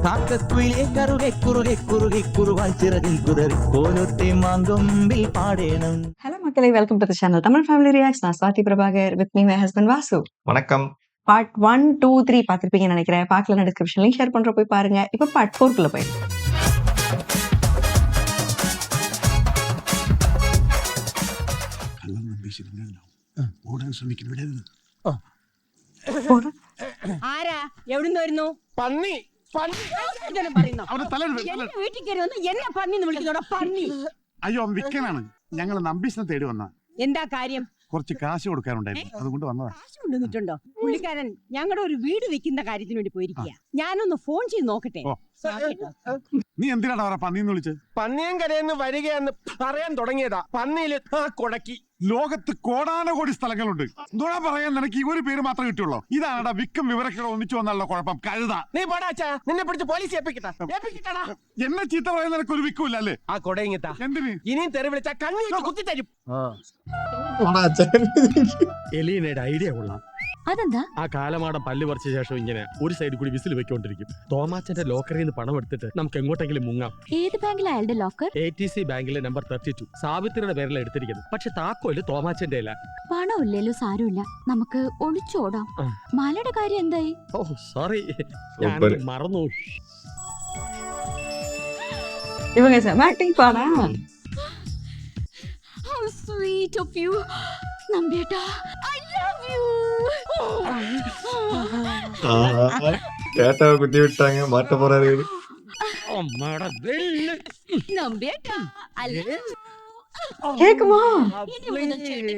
കാക്കക്കുയിലേ കറുകെ കുറുകെ കുറുകെ കുറുവാൽ ചിറകിൽ കുതറി കോലൊത്തെ മാങ്കൊമ്പിൽ പാടേണം. ஹலோ மக்களே, welcome to the channel Tamil family reacts. நான் Swathi Prabhakar, with me my husband Vasu. வணக்கம். பார்ட் 1, 2, 3 பார்த்திருப்பீங்கன்னு நினைக்கிறேன். பார்க்கலன்னா டிஸ்கிரிப்ஷன் லிங்க் ஷேர் பண்ற போய் பாருங்க. இப்போ பார்ட் 4 குள்ள போய் ആരാ എവിടുന്ന് വരുന്നു? പന്നി വീട്ടിൽ കയറി വന്ന് എന്നെ പന്നി വിളിക്കുന്നോടാ പന്നി. അയ്യോ വിൽക്കാനാണ്. ഞങ്ങൾ നമ്പീശനെ തേടി വന്ന. എന്താ കാര്യം? കുറച്ച് കാശ് കൊടുക്കാനുണ്ടായിരുന്നു, അതുകൊണ്ട് വന്നതാ. കാശ് കൊണ്ടുവന്നിട്ടുണ്ടോ? പുള്ളിക്കാരൻ ഞങ്ങളുടെ ഒരു വീട് വെക്കുന്ന കാര്യത്തിന് വേണ്ടി പോയിരിക്കുക. ഞാനൊന്ന് ഫോൺ ചെയ്ത് നോക്കട്ടെ. നീ എന്തിനാണ് അവരെ പന്നിന്ന് വിളിച്ചത്? പന്നിയും കരയെന്ന് വരികയെന്ന് പറയാൻ തുടങ്ങിയതാ. പന്നിയില് കൊടക്കി. ലോകത്ത് കോടാനകോടി സ്ഥലങ്ങളുണ്ട്. എന്തുകൊണ്ടാ പറയാൻ നിനക്ക് ഈ ഒരു പേര് മാത്രമേ കിട്ടുള്ളൂ? ഇതാണടാ വിക്കം വിവരക്കേട് ഒന്നിച്ചു വന്നുള്ള കുഴപ്പം. കഴുത നീ പോടാച്ചാ, നിന്നെ പിടിച്ച് പോലീസ് ഏൽപ്പിക്കട്ടാ. എന്നെ ചീത്ത പറയാൻ നിനക്ക് ഒരു വിക്കൂല്ല അല്ലേ? ആ കൊടയിങ്ങത്താ. എന്തിന്? ഇനിയും തെറി വിളിച്ചാ കണ്ണി കുത്തി തരും. എലീനയുടെ ഐഡിയ കൊള്ളാം. അതെന്താ? ആ കാലമാടം പല്ല് പറിച്ച ശേഷം ഇങ്ങനെ ഒരു സൈഡിൽ കൂടി വിസിൽ വെക്കൊണ്ടിരിക്കും. തോമാച്ചന്റെ ലോക്കറിൽ നിന്ന് പണം എടുത്തിട്ട് നമുക്ക് എങ്ങോട്ടെങ്കിലും മുങ്ങാം. ഏത് ബാങ്കിലാ അയാളുടെ ലോക്കർ? ATC ബാങ്കിലെ നമ്പർ 32. സാവിത്രിയുടെ പേരിലാണ് എടുത്തിരിക്കുന്നത്. പക്ഷെ താക്കോല് തോമാച്ചന്റെ അല്ല. പണം ഇല്ലല്ലോ, സാരമില്ല, നമുക്ക് ഒളിച്ചോടാം. മാലയുടെ കാര്യം എന്തായി? ഓ സോറി, ഞാൻ മറന്നു. இவங்க செம ஆக்டிங் பாடா. How sweet of you, നമ്പിയേട്ടാ. I love you. கேட்டவ குத்தி விட்டாங்க, மாட்ட போறாரு. അമ്മയുടെ വെല്ല്. നമ്പിയേട്ടാ, I love you. கேக்குமா? ഇനി ഒന്നും ചെയ്യണ്ട.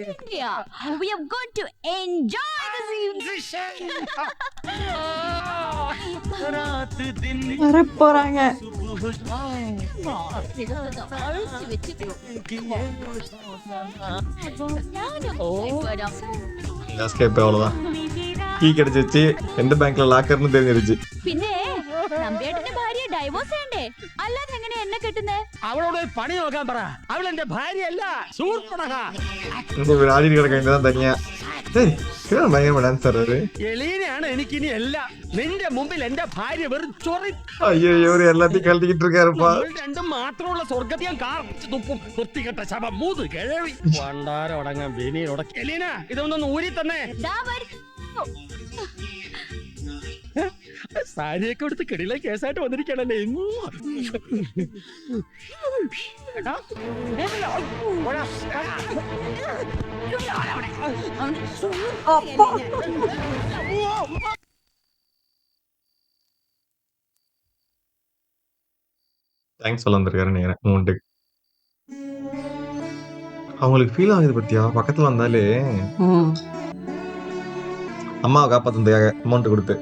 We are going to enjoy this evening. வர போறாங்க. அவ்வளவுதான். கீ கிடைச்சிச்சு. எந்த பேங்க்ல லாக்கர்னு தெரிஞ்சிருச்சு. പിന്നെ നമ്പിയേട്ടന്റെ ഭാര്യ ഡൈവോഴ്സ് ചെയ്യണ്ടേ? അല്ലാതെ എങ്ങനെ എന്നെ കെട്ടുന്നേ? അവളോട് പണി നോക്കാൻ പറ. അവൾ എന്റെ ഭാര്യയല്ല, സൂർപ്പണക. இந்த ஆடி கிடக்க வேண்டியதான் தனியா. ഭയങ്കര ഡാൻസർ. എലീനയാണ് എനിക്കിനി എല്ലാം. നിന്റെ മുമ്പിൽ എന്റെ ഭാര്യ വെറും ചൊറി. അയ്യോ ഇവര് എല്ലാத்தையும் കലത്തിക്കിട്ട് இருக்காருப்பா. രണ്ടും മാത്രമുള്ള സ്വർഗത്തെ ഞാൻ കാർപ്പിച്ച് തുപ്പും. വൃത്തികെട്ട ശവം മൂത് കിഴവി. പണ്ടാരം അടങ്ങാൻ വെനിയോട. എലീന ഇതൊന്നൊന്ന് ഊരി തന്നെ. ദാ വരുന്നു. സാരിയൊക്കെ എടുത്ത് കിടിലെ കേസായിട്ട് വന്നിരിക്കണല്ലേ. தேங்க்ஸ் சொல்ல வந்திருக்காரு நினைக்கிறேன் அமௌண்ட்டுக்கு. அவங்களுக்கு ஃபீல் ஆகுது பத்தியா, பக்கத்துல வந்தாலே அம்மாவை காப்பாத்துறதுக்காக அமௌண்ட் கொடுத்து.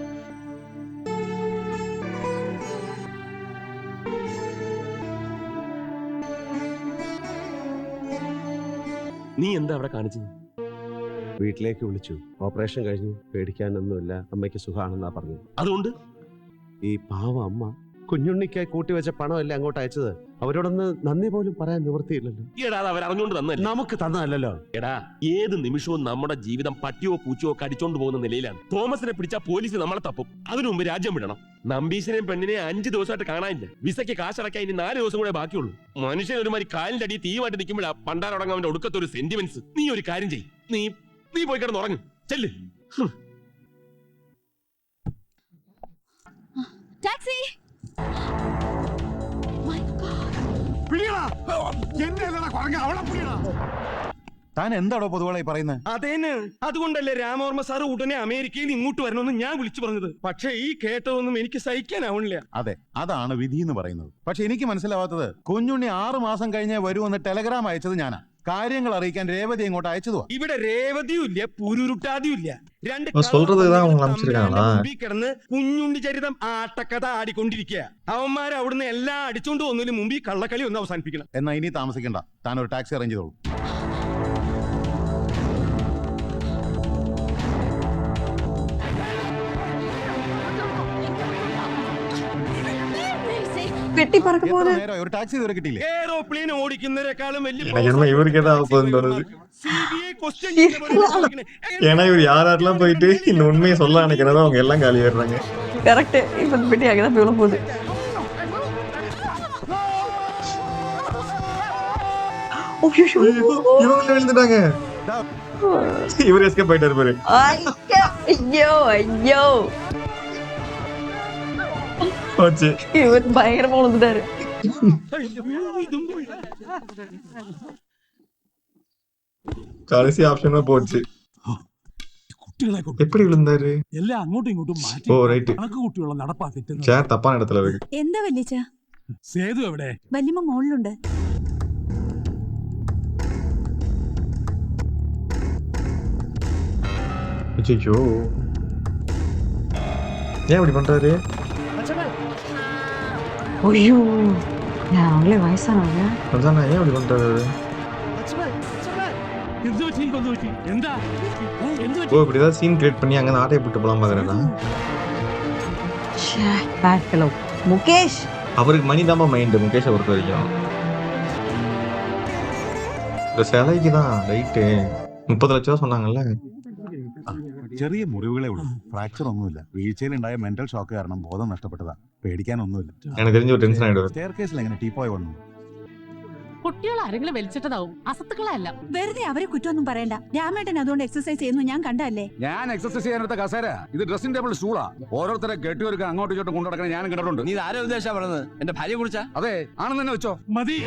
നീ എന്താ അവിടെ കാണിച്ചത്? വീട്ടിലേക്ക് വിളിച്ചു. ഓപ്പറേഷൻ കഴിഞ്ഞു, പേടിക്കാനൊന്നുമില്ല, അമ്മയ്ക്ക് സുഖമാണെന്നാ പറഞ്ഞു. അതുകൊണ്ട് ഈ പാവ അമ്മ കുഞ്ഞുണ്ണിക്കായി കൂട്ടിവെച്ച പണമല്ലേ അങ്ങോട്ട് അയച്ചത്. അവരോടൊന്ന് നന്ദി പോലും പറയാൻ നിവൃത്തിയില്ലല്ലോ. എടാ അത് അവരറിഞ്ഞോണ്ട് തന്നല്ലേ. നമുക്ക് തന്നതല്ലോ. എടാ ഏത് നിമിഷവും നമ്മുടെ ജീവിതം പട്ടിയോ പൂച്ചയോ കടിച്ചോണ്ട് പോകുന്ന നിലയിലാണ്. തോമസിനെ പിടിച്ചാൽ പോലീസ് നമ്മളെ തപ്പും. അതിനു മുമ്പ് രാജ്യം വിടണം. നമ്പീശനെയും പെണ്ണിനെ 5 ദിവസമായിട്ട് കാണാനില്ല. വിസയ്ക്ക് കാശടക്കാൻ ഇനി 4 ദിവസം കൂടെ ബാക്കിയുള്ളൂ. മനുഷ്യൻ ഒരുമാതിരി കാലിന്റെ അടി തീവായിട്ട് നിൽക്കുമ്പോഴാ പണ്ടാരടങ്ങാൻ അവന്റെ ഒടുക്കത്തൊരു സെന്റിമെന്റ്സ്. നീ ഒരു കാര്യം ചെയ്യ്, നീ പോയി കിടന്ന് ഉറങ്ങും. ചെല്ല്. ടാക്സി. താൻ എന്താണോ പൊതുവായി പറയുന്നത്? അതേന്ന്. അതുകൊണ്ടല്ലേ രാമവർമ്മ സാറ് ഉടനെ അമേരിക്കയിൽ നിന്ന് ഇങ്ങോട്ട് വരണമെന്ന് ഞാൻ വിളിച്ചു പറഞ്ഞത്. പക്ഷെ ഈ കേട്ടതൊന്നും എനിക്ക് സഹിക്കാനാവണില്ല. അതെ, അതാണ് വിധി എന്ന് പറയുന്നത്. പക്ഷെ എനിക്ക് മനസ്സിലാവാത്തത്, കുഞ്ഞുണ്ണി 6 മാസം കഴിഞ്ഞേ വരുമെന്ന് ടെലഗ്രാം അയച്ചത് ഞാനാ. കാര്യങ്ങൾ അറിയിക്കാൻ രേവതി ഇങ്ങോട്ട് അയച്ചതോ? ഇവിടെ രേവതിയും ഇല്ല, പുരുരുട്ടാതിയും ഇല്ല. കിടന്ന് കുഞ്ഞുണ്ണി ചരിതം ആട്ടക്കഥ ആടിക്കൊണ്ടിരിക്കുക. അവന്മാർ അവിടുന്ന് എല്ലാം അടിച്ചോണ്ട് പോകുന്നതിന് മുമ്പ് ഈ കള്ളക്കളി ഒന്ന് അവസാനിപ്പിക്കണം. എന്നാ ഇനി താമസിക്കണ്ട, താൻ ഒരു ടാക്സി അറേഞ്ച് ചെയ്തോളൂ. വെട്ടി പറക്ക പോലെ ഒരു ടാക്സി ഇതുവരെ കിട്ടിയില്ലേ? എയ്റോപ്ലെയിൻ ഓടിക്കുന്നതിനേക്കാളും വലിയ இவருக்கு ஏதாவது ஏன்னா இவர் யாரெல்லாம் போயிட்டு இந்த உண்மையை சொல்ல நினைக்கிறதோ அவங்க எல்லாம் காலி ஆயிடுறாங்க. கரெக்ட். இப்ப இந்த பெட்டி அங்கதான் போய் விழ போகுது. இவங்க விழுந்துட்டாங்க. இவர் எஸ்கேப் ஆயிட்டாரு பாரு. ஐயோ ஐயோ போச்சு. இவர் பயங்கரமா விழுந்துட்டாரு. கடைசி ஆப்ஷனா போச்சு. எப்படி விழுந்தாரு? എല്ലാം അങ്ങോട്ടും ഇങ്ങോട്ടും മാറ്റി ഓ റൈറ്റ്. കണക്ക് കുട്ടിയുള്ള നടപ്പാക്കിട്ട് ചേർ തപ്പാൻ ഇടത്തില്ല ഇருக்கு. എന്താ വല്യച്ച? സേതു എവിടെ? വല്യമ്മ മോളിലുണ്ട്. ஐயோ ஏன் இப்படி பண்றாரு? ஐயோ அவங்களே வயசானவங்க. அதான் ஏன் இப்படி பண்றாரு? എന്ത് പറ്റി? എന്ത് പറ്റി? എന്താ എന്ത് പറ്റി? ஓ இப்படி ஏதாவது சீன் கிரியேட் பண்ணி அங்க ஆட்டையை போட்டு போலாம் பாக்குறேன்னா பேட் ஃபெலோ. முகேஷ் அவருக்கு மணி தான்ப்பா மைண்ட். முகேஷை பொறுத்த வரைக்கும் இந்த சிலைக்கு தான் ரைட்டு 30 ലക്ഷം சொன்னாங்கல்ல. ചെറിയ മുറിവുകളേ ഉള്ളൂ, ഫ്രാക്ചർ ഒന്നുമില്ല. വീഴ്ചയിലുണ്ടായ മെന്റൽ ഷോക്ക് കാരണം ബോധം നഷ്ടപ്പെട്ടതാ. പേടിക്കാനൊന്നുമില്ല. எனக்கு தெரிஞ்ச ഒരു ടെൻഷൻ ആയിട്ട് സ്റ്റെയർ കേസിൽ എങ്ങനെ ടീപ്പോയി വന്നു? കുട്ടികൾ ആരെങ്കിലും വലിച്ചിട്ടതാവും, അസത്തുക്കളല്ല. വെറുതെ അവരെ കുറ്റമൊന്നും പറയണ്ട. രാമേട്ടൻ അതുകൊണ്ട് എക്സസൈസ് ചെയ്യുന്നു ഞാൻ കണ്ടല്ലേ. ഞാൻ എക്സസൈസ് ചെയ്യാനെടുത്ത കസേര ഇത് ഡ്രസ്സിംഗ് ടേബിൾ സ്റ്റൂളാ. ഓരോരുത്തരെ കെട്ടിയൊരുക്കാൻ അങ്ങോട്ടും ഇങ്ങോട്ടും കൊണ്ടുനടക്കാൻ ഞാൻ കണ്ടിട്ടുണ്ട്. നീ ആരെ ഉദ്ദേശിച്ചാ പറഞ്ഞത്? എന്റെ ഭാര്യയെ കുറിച്ചാ? അതെ, ആണെന്ന് തന്നെ വെച്ചോ. മതി.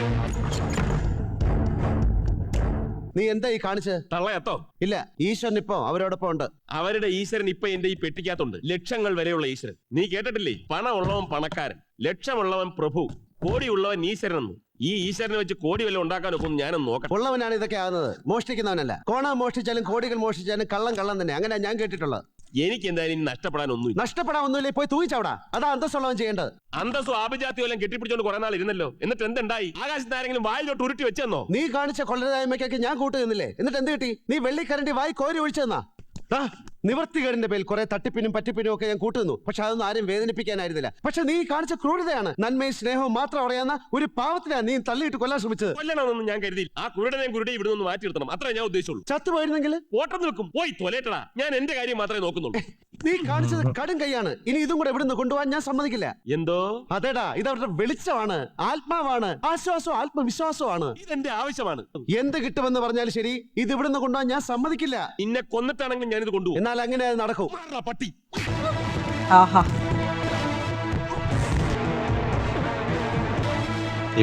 നീ എന്താ ഈ കാണിച്ച്? തള്ളയത്തോ? ഇല്ല, ഈശ്വരൻ ഇപ്പൊ അവരോടൊപ്പം ഉണ്ട്. അവരുടെ ഈശ്വരൻ ഇപ്പൊ എന്റെ ഈ പെട്ടിക്കകത്തുണ്ട്. ലക്ഷങ്ങൾ വരെയുള്ള ഈശ്വരൻ. നീ കേട്ടിട്ടില്ലേ? പണമുള്ളവൻ പണക്കാരൻ, ലക്ഷമുള്ളവൻ പ്രഭു, കോടിയുള്ളവൻ ഈശ്വരൻ എന്ന്. ഈ ഈശ്വരനെ വെച്ച് കോടി വല്ലതും ഉണ്ടാക്കാനൊക്കെ ഞാനൊന്ന് നോക്കാം. ഉള്ളവനാണ് ഇതൊക്കെ ആകുന്നത്, മോഷ്ടിക്കുന്നവനല്ല. കോണ മോഷ്ടിച്ചാലും കോടികൾ മോഷ്ടിച്ചാലും കള്ളം കള്ളം തന്നെ. അങ്ങനെ ഞാൻ കേട്ടിട്ടുള്ളത്. എനിക്ക് എന്തായാലും നഷ്ടപ്പെടാനൊന്നുമില്ല. നഷ്ടപ്പെടാൻ ഒന്നുമില്ല, പോയി തൂയിച്ചവിടാ. അതാ അന്തസ്സുള്ളവൻ ചെയ്യേണ്ടത്. അന്തസ്സും ആഭിജാത്യം എല്ലാം കെട്ടിപ്പിടിച്ചോണ്ട് കുറെ നാൾ ഇരുന്നല്ലോ. എന്നിട്ട് എന്തുണ്ടായി? ആകാശത്ത് ആരെങ്കിലും വായിലോട്ട് ഉരുട്ടി വെച്ചെന്നോ? നീ കാണിച്ച കൊള്ളരുതായ്മയ്ക്കൊക്കെ ഞാൻ കൂട്ടുന്നില്ലേ? എന്നിട്ട് എന്ത് കിട്ടി? നീ വെള്ളിക്കരണ്ടി വായി കോരി ഒഴിച്ചെന്നാ. നിവർത്തികേടിന്റെ പേരിൽ കുറെ തട്ടിപ്പിനും പറ്റിപ്പിനും ഒക്കെ ഞാൻ കൂട്ടുന്നു. പക്ഷെ അതൊന്നും ആരും വേദനിപ്പിക്കാനായിരുന്നില്ല. പക്ഷെ നീ കാണിച്ച ക്രൂരതയാണ്. നന്മയും സ്നേഹവും മാത്രം അറിയാവുന്ന ഒരു പാവത്തിനാ നീ തള്ളിയിട്ട് കൊല്ലാൻ ശ്രമിച്ചത്. കൊല്ലണമെന്നൊന്നും ഞാൻ കരുതി. ആ കുരുടനെയും കുരുടെയും ഇവിടെ നിന്ന് മാറ്റി നിർത്തണം, അത്രേ ഞാൻ ഉദ്ദേശിച്ചുള്ളൂ. ചത്തുപോയിരുന്നെങ്കിൽ ഓട്ടം നിൽക്കും. പോയി തൊലേട്ടടാ. ഞാൻ എന്റെ കാര്യം മാത്രമേ നോക്കുന്നുള്ളൂ. നീ കാണിച്ചത് കടും കൈയാണ്. ഇനി ഇതും കൂടെ ഇവിടുന്ന് കൊണ്ടുപോകാൻ ഞാൻ സമ്മതിക്കില്ല. എന്തോ? അതേടാ, ഇത് അവരുടെ വെളിച്ചമാണ്, ആത്മാവാണ്, ആശ്വാസവും ആത്മവിശ്വാസവുമാണ്. ഇതെന്റെ ആവശ്യമാണ്. എന്ത് കിട്ടുമെന്ന് പറഞ്ഞാലും ശരി, ഇത് ഇവിടുന്ന് കൊണ്ടുപോകാൻ ഞാൻ സമ്മതിക്കില്ല. നിന്നെ കൊന്നിട്ടാണെങ്കിലും ഞാനിത് കൊണ്ടുപോകും. എന്നാൽ അങ്ങനെ അത് നടക്കും. പട്ടി. ஆஹா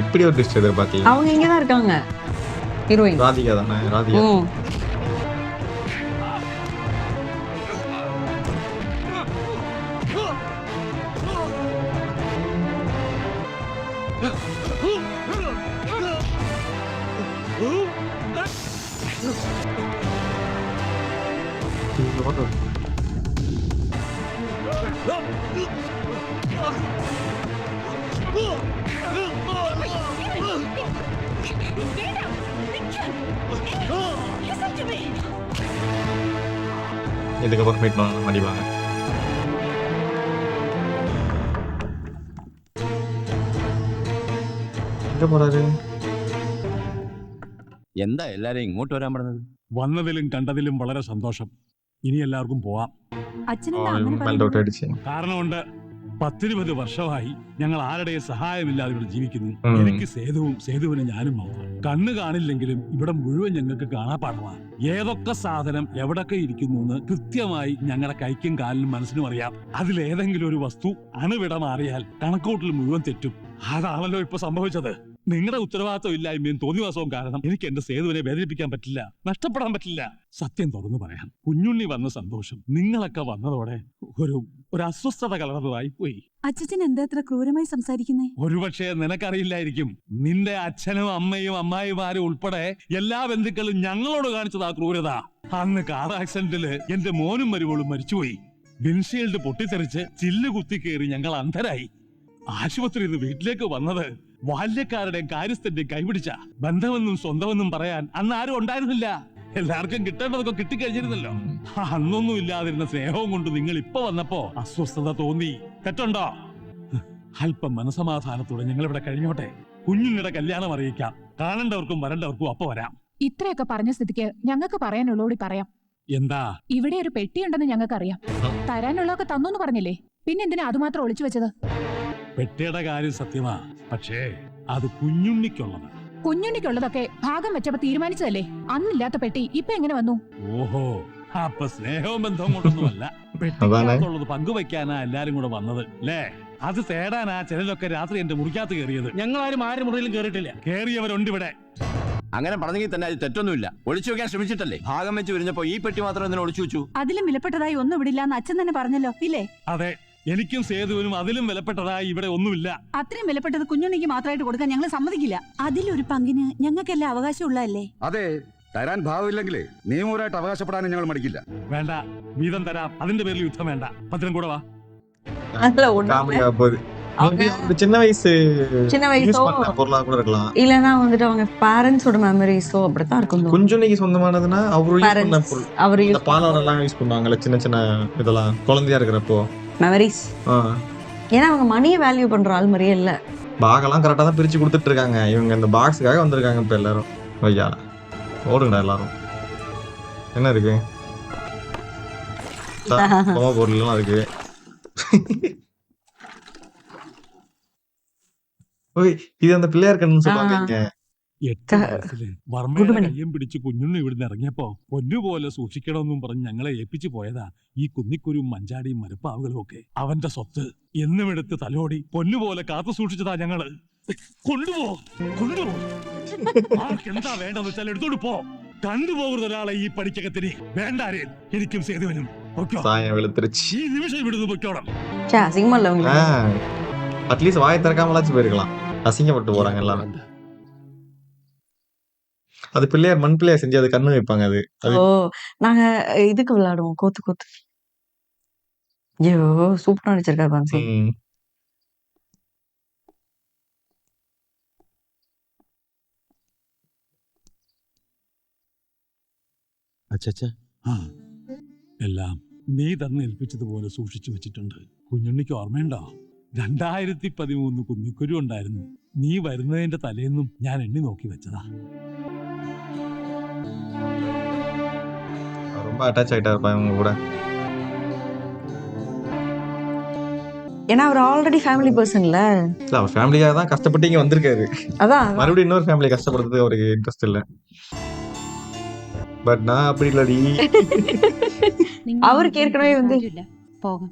எப்படி ஒரு டிஸ்ட் எதிர்பார்த்தீங்க? அவங்க இங்கதான் இருக்காங்க. ஹீரோயின் ராதிகா தானே? ராதிகா. இதுக்கப்புறம் மீட் பண்ணலாம், மடிவாங்க. എവിടെ പോறாரு? എന്താ എല്ലാരും ഇങ്ങോട്ട് വരാൻ പറഞ്ഞത്? വന്നതിലും കണ്ടതിലും വളരെ സന്തോഷം. ഇനി എല്ലാവർക്കും പോവാം. അച്ഛനെന്താ അങ്ങനെ മെൽറ്റ് ഔട്ട് പറയുന്നത്? അടിച്ച്. കാരണമുണ്ട്. 10-20 വർഷമായി ഞങ്ങൾ ആരുടെയും സഹായമില്ലാതെ ഇവിടെ ജീവിക്കുന്നു. ഉം. എനിക്ക് സേതുവിന് ഞാനും മാത്രം. കണ്ണ് കാണില്ലെങ്കിലും ഇവിടെ മുഴുവൻ ഞങ്ങൾക്ക് കാണാപ്പാടമാണ്. ഏതൊക്കെ സാധനം എവിടൊക്കെ ഇരിക്കുന്നു എന്ന് കൃത്യമായി ഞങ്ങളുടെ കൈക്കും കാലിനും മനസ്സിനും അറിയാം. അതിലേതെങ്കിലും ഒരു വസ്തു അണുവിട മാറിയാൽ കണക്കൂട്ടിൽ മുഴുവൻ തെറ്റും. അതാണല്ലോ ഇപ്പൊ സംഭവിച്ചത്. നിങ്ങളുടെ ഉത്തരവാദിത്വം ഇല്ലായ്മയും തോന്നിവാസവും കാരണം എനിക്ക് എന്റെ സേതുവിനെ വേദനിപ്പിക്കാൻ പറ്റില്ല, നഷ്ടപ്പെടാൻ പറ്റില്ല. സത്യം തുറന്നു പറയാം, കുഞ്ഞുണ്ണി വന്ന സന്തോഷം നിങ്ങളൊക്കെ വന്നതോടെ ഒരു അസ്വസ്ഥത കലർന്നതായി പോയി. അച്ഛൻ എന്താ അത്ര ക്രൂരമായി സംസാരിക്കുന്നേ? ഒരുപക്ഷെ നിനക്കറിയില്ലായിരിക്കും. നിന്റെ അച്ഛനും അമ്മയും അമ്മായിമാരും ഉൾപ്പെടെ എല്ലാ ബന്ധുക്കളും ഞങ്ങളോട് കാണിച്ചത് ആ ക്രൂരത. അന്ന് കാർ ആക്സിഡന്റില് എന്റെ മോനും മരുമോളും മരിച്ചുപോയി. വിൻഷീൽഡ് പൊട്ടിത്തെറിച്ച് ചില്ല് കുത്തിക്കേറി ഞങ്ങൾ അന്ധരായി. ആശുപത്രിയിൽ നിന്ന് വീട്ടിലേക്ക് വന്നത് ബാല്യക്കാരുടെയും കാര്യസ്ഥന്റെയും കൈപിടിച്ച. ബന്ധമെന്നും സ്വന്തമെന്നും പറയാൻ അന്ന് ആരും ഉണ്ടായിരുന്നില്ല. എല്ലാവർക്കും കിട്ടേണ്ടതൊക്കെ കിട്ടിക്കഴിഞ്ഞിരുന്നല്ലോ. അന്നൊന്നും ഇല്ലാതിരുന്ന സ്നേഹവും കൊണ്ട് നിങ്ങൾ ഇപ്പൊ വന്നപ്പോ അസ്വസ്ഥത തോന്നി. തെറ്റുണ്ടോ? അല്പം മനസമാധാനത്തോടെ ഞങ്ങൾ ഇവിടെ കഴിഞ്ഞോട്ടെ. കുഞ്ഞുങ്ങളുടെ കല്യാണം അറിയിക്കാം. കാണേണ്ടവർക്കും വരേണ്ടവർക്കും അപ്പൊ വരാം. ഇത്രയൊക്കെ പറഞ്ഞ സ്ഥിതിക്ക് ഞങ്ങൾക്ക് പറയാനുള്ളോടി പറയാം. എന്താ? ഇവിടെ ഒരു പെട്ടിയുണ്ടെന്ന് ഞങ്ങൾക്ക് അറിയാം. തരാനുള്ളതൊക്കെ തന്നു പറഞ്ഞില്ലേ? പിന്നെന്തിനാ അതുമാത്രം ഒളിച്ചു വെച്ചത്? പെട്ടിയുടെ കാര്യം സത്യമാ, പക്ഷേ അത് കുഞ്ഞുണ്ണിക്കുള്ളത്. കുഞ്ഞുണ്ണിക്കുള്ളതൊക്കെ ഭാഗം വെച്ചപ്പോ തീരുമാനിച്ചതല്ലേ? അന്നില്ലാത്ത പെട്ടി ഇപ്പൊ എങ്ങനെ വന്നു? ഓഹോ, അപ്പൊ സ്നേഹവും ബന്ധവും കൊണ്ടൊന്നുമല്ല, പെട്ടിക്കകത്തുള്ളത് പങ്കുവെക്കാനാ എല്ലാരും കൂടെ വന്നത് അല്ലേ? അത് തേടാനാ ചിലരൊക്കെ രാത്രി എന്റെ മുറിക്കകത്ത് കയറിയത്. ഞങ്ങളാരും ആരും മുറിയിലും കേറിയിട്ടില്ല. കേറിയവരുണ്ട് ഇവിടെ. അങ്ങനെ പറഞ്ഞെങ്കിൽ തന്നെ അത് തെറ്റൊന്നുമില്ല. ഒളിച്ചു വെക്കാൻ ശ്രമിച്ചിട്ടല്ലേ? ഭാഗം വെച്ച് വിരിഞ്ഞപ്പോ ഈ പെട്ടി മാത്രം എന്തിനാ ഒളിച്ചു വെച്ചു? അതിലും വിലപ്പെട്ടതായി ഒന്നും ഇവിടില്ല എന്ന് അച്ഛൻ തന്നെ പറഞ്ഞല്ലോ, ഇല്ലേ? അതെ, എനിക്കും സേതുവിനും അതിലും വിലപ്പെട്ടതായി ഇവിടെ ഒന്നുമില്ല. അത്രയും വിലപ്പെട്ടത് കുഞ്ഞുണ്ണിക്ക് മാത്രമായിട്ട് കൊടുക്കാൻ ഞങ്ങൾ സമ്മതിക്കില്ല. അതിലൊരു പങ്കിന് ഞങ്ങൾക്കെല്ലാം അവകാശമുള്ളതല്ലേ? അതെ, തരാൻ ഭാവമില്ലെങ്കിലേ നിയമപരമായിട്ട് അവകാശപ്പെടാനും ഞങ്ങൾ മടിക്കില്ല. വേണ്ട, വീതം തരാം. അതിന്റെ പേരിൽ യുദ്ധം വേണ്ട. ഭദ്രം കൂടെ വാ. அதுல ஒண்ணு காமெடியா போகுது. Maybe ஒரு சின்ன வயசு சின்ன யூஸ் வயசோ பண்ண பொருளா கூட இருக்கலாம். இல்லனா வந்துட்டு அவங்க பேரண்ட்ஸோட மெமரிஸோ அப்படித்தான் இருக்கும். குஞ்சுனிக்கு சொந்தமானதுன்னா அவரு யூஸ் பண்ண பொருள். அவர் இந்த பாலாரம் எல்லாம் யூஸ் பண்ணுவாங்கல்ல, சின்ன சின்ன இதெல்லாம் குழந்தையா இருக்கிறப்போ. மெமரிஸ். ஏன்னா அவங்க மணியை வேல்யூ பண்ற ஆள் மாதிரியே இல்ல. பாகெல்லாம் கரெக்டா தான் பிரிச்சு கொடுத்துட்டு இருக்காங்க. இவங்க இந்த பாக்ஸுக்காக வந்திருக்காங்க இப்ப எல்லாரும். ஐயா ஓடுங்கடா எல்லாரும். என்ன இருக்கு? பொருள் எல்லாம் இருக்கு. ഇത് എന്താ പിള്ളേർ കണ്ണെന്ന് சொல்றாங்க. 8 വയസ്സില് വർമ്മയുടെ കയ്യും പിടിച്ച് കുഞ്ഞുണ്ണി ഇവിടുന്ന് ഇറങ്ങിയപ്പോ പൊന്നുപോലെ സൂക്ഷിക്കണമെന്നും പറഞ്ഞ് ഞങ്ങളെ ഏൽപ്പിച്ചു പോയതാ ഈ കുന്നിക്കുരും മഞ്ചാടിയും മരപ്പാവുകളും ഒക്കെ. അവന്റെ സ്വത്ത് എന്നും എടുത്ത് തലോടി പൊന്നുപോലെ കാത്തു സൂക്ഷിച്ചതാ ഞങ്ങള്. കൊണ്ടുപോ, കൊണ്ടുപോ. ആർക്കെന്താ വേണ്ടെന്ന് വെച്ചാൽ എടുത്തോണ്ട് പോ. കണ്ടുപോകരുത് ഒരാളെ ഈ പണിക്കകത്തിന്. വേണ്ടാരേ എനിക്കും സേതുവിനും. ഈ നിമിഷം ഇവിടുന്ന് പൊയ്ക്കോണം. அசிங்கமா இல்ல உங்களுக்கு? அட்லீஸ்ட் வாயை திறக்காமலாச்சும் போயிருக்கலாம். அசிங்கப்பட்டு போறாங்க எல்லாரும். அது பிள்ளையார் மண் பிள்ளையார் செஞ்சு அது கண்ணு வைப்பாங்க. அது ஓ, நாங்க இதுக்கு விளையாடுவோம், கோத்து கோத்து. ஐயோ, சூப்பரா நடிச்சிருக்காரு பான்சி. അച്ഛാ, എല്ലാം നീ തന്നെ ഏൽപ്പിച്ചതുപോലെ സൂക്ഷിച്ചു വെച്ചിട്ടുണ്ട്. കുഞ്ഞുണ്ണിക്ക് ഓർമ്മയുണ്ടോ? 2013 കുന്നിക്കുരു ഉണ്ടായിരുന്നു. നീ വരുന്നതിന്റെ തലേന്നും ഞാൻ എണ്ണി നോക്കി വെച്ചതാ. ரொம்ப அட்டாச் ஆயிட்டா இருப்பா இவங்க கூட. ஏன்னா அவர் ஆல்ரெடி ஃபேமிலி பர்சன்ல. இல்ல, அவர் ஃபேமிலியாக தான் கஷ்டப்பட்டு இங்க வந்திருக்காரு. அதான் மறுபடியும் இன்னொரு ஃபேமிலி கஷ்டப்படுறதுக்கு அவருக்கு இன்ட்ரெஸ்ட் இல்ல. பட் நான் அப்படி இல்லடி. അവർക്ക് ഏற்கனவே வந்து പോകാം.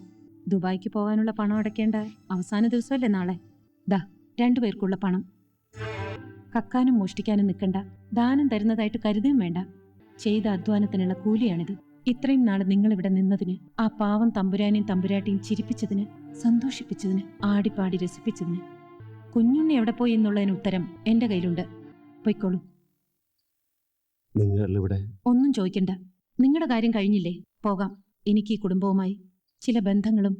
ദുബായിക്ക് പോകാനുള്ള പണം അടയ്ക്കേണ്ട അവസാന ദിവസമല്ലേ നാളെ? ദാ 2 പേർക്കുള്ള പണം. കക്കാനും മോഷ്ടിക്കാനും നിൽക്കണ്ട. ദാനം തരുന്നതായിട്ട് കരുതുകയും വേണ്ട. ചെയ്ത അധ്വാനത്തിനുള്ള കൂലിയാണിത്. ഇത്രയും നാൾ നിങ്ങൾ ഇവിടെ നിന്നതിന്, ആ പാവം തമ്പുരാനെയും തമ്പുരാട്ടിയും ചിരിപ്പിച്ചതിന്, സന്തോഷിപ്പിച്ചതിന്, ആടിപ്പാടി രസിപ്പിച്ചതിന്. കുഞ്ഞുണ്ണി എവിടെ പോയി എന്നുള്ളതിന് ഉത്തരം എന്റെ കയ്യിലുണ്ട്. പൊയ്ക്കോളൂ. നിങ്ങളിവിടെ ഒന്നും ചോദിക്കണ്ട. നിങ്ങളുടെ കാര്യം കഴിഞ്ഞില്ലേ? പോകാം. എനിക്ക് ഈ കുടുംബവുമായി ചില ബന്ധങ്ങളും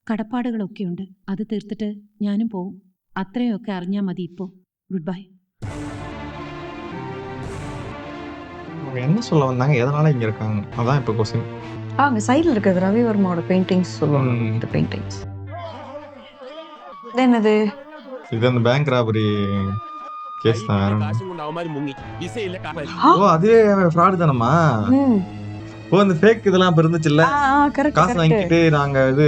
കടപ്പാടുകളും ഒക്കെയുണ്ട്. അത് തീർത്തിട്ട് ഞാനും പോവും. അത്രയൊക്കെ അറിഞ്ഞാൽ മതി ഇപ്പോ. Good bye. என்ன சொல்ல வந்தாங்க, எதனால இங்க இருக்காங்க, அதான் இப்ப क्वेश्चन. அங்க சைடுல இருக்கிறது ரவி வர்மாவோட பெயிண்டிங்ஸ் சொல்லுவாங்க. இந்த பெயிண்டிங்ஸ் என்னது? இது அந்த பேங்க் ராபரி கேஸ் தான். കാശും കൊണ്ട് അവന്മാര് മുങ്ങി. വിസയില്ല, കാശ്. ஓ, அதுவே ஃப்ராட் தானமா? ஓ, அந்த ஃபேக் இதெல்லாம் இப்ப இருந்துச்சுல்ல, காசு வாங்கிட்டு நாங்க இது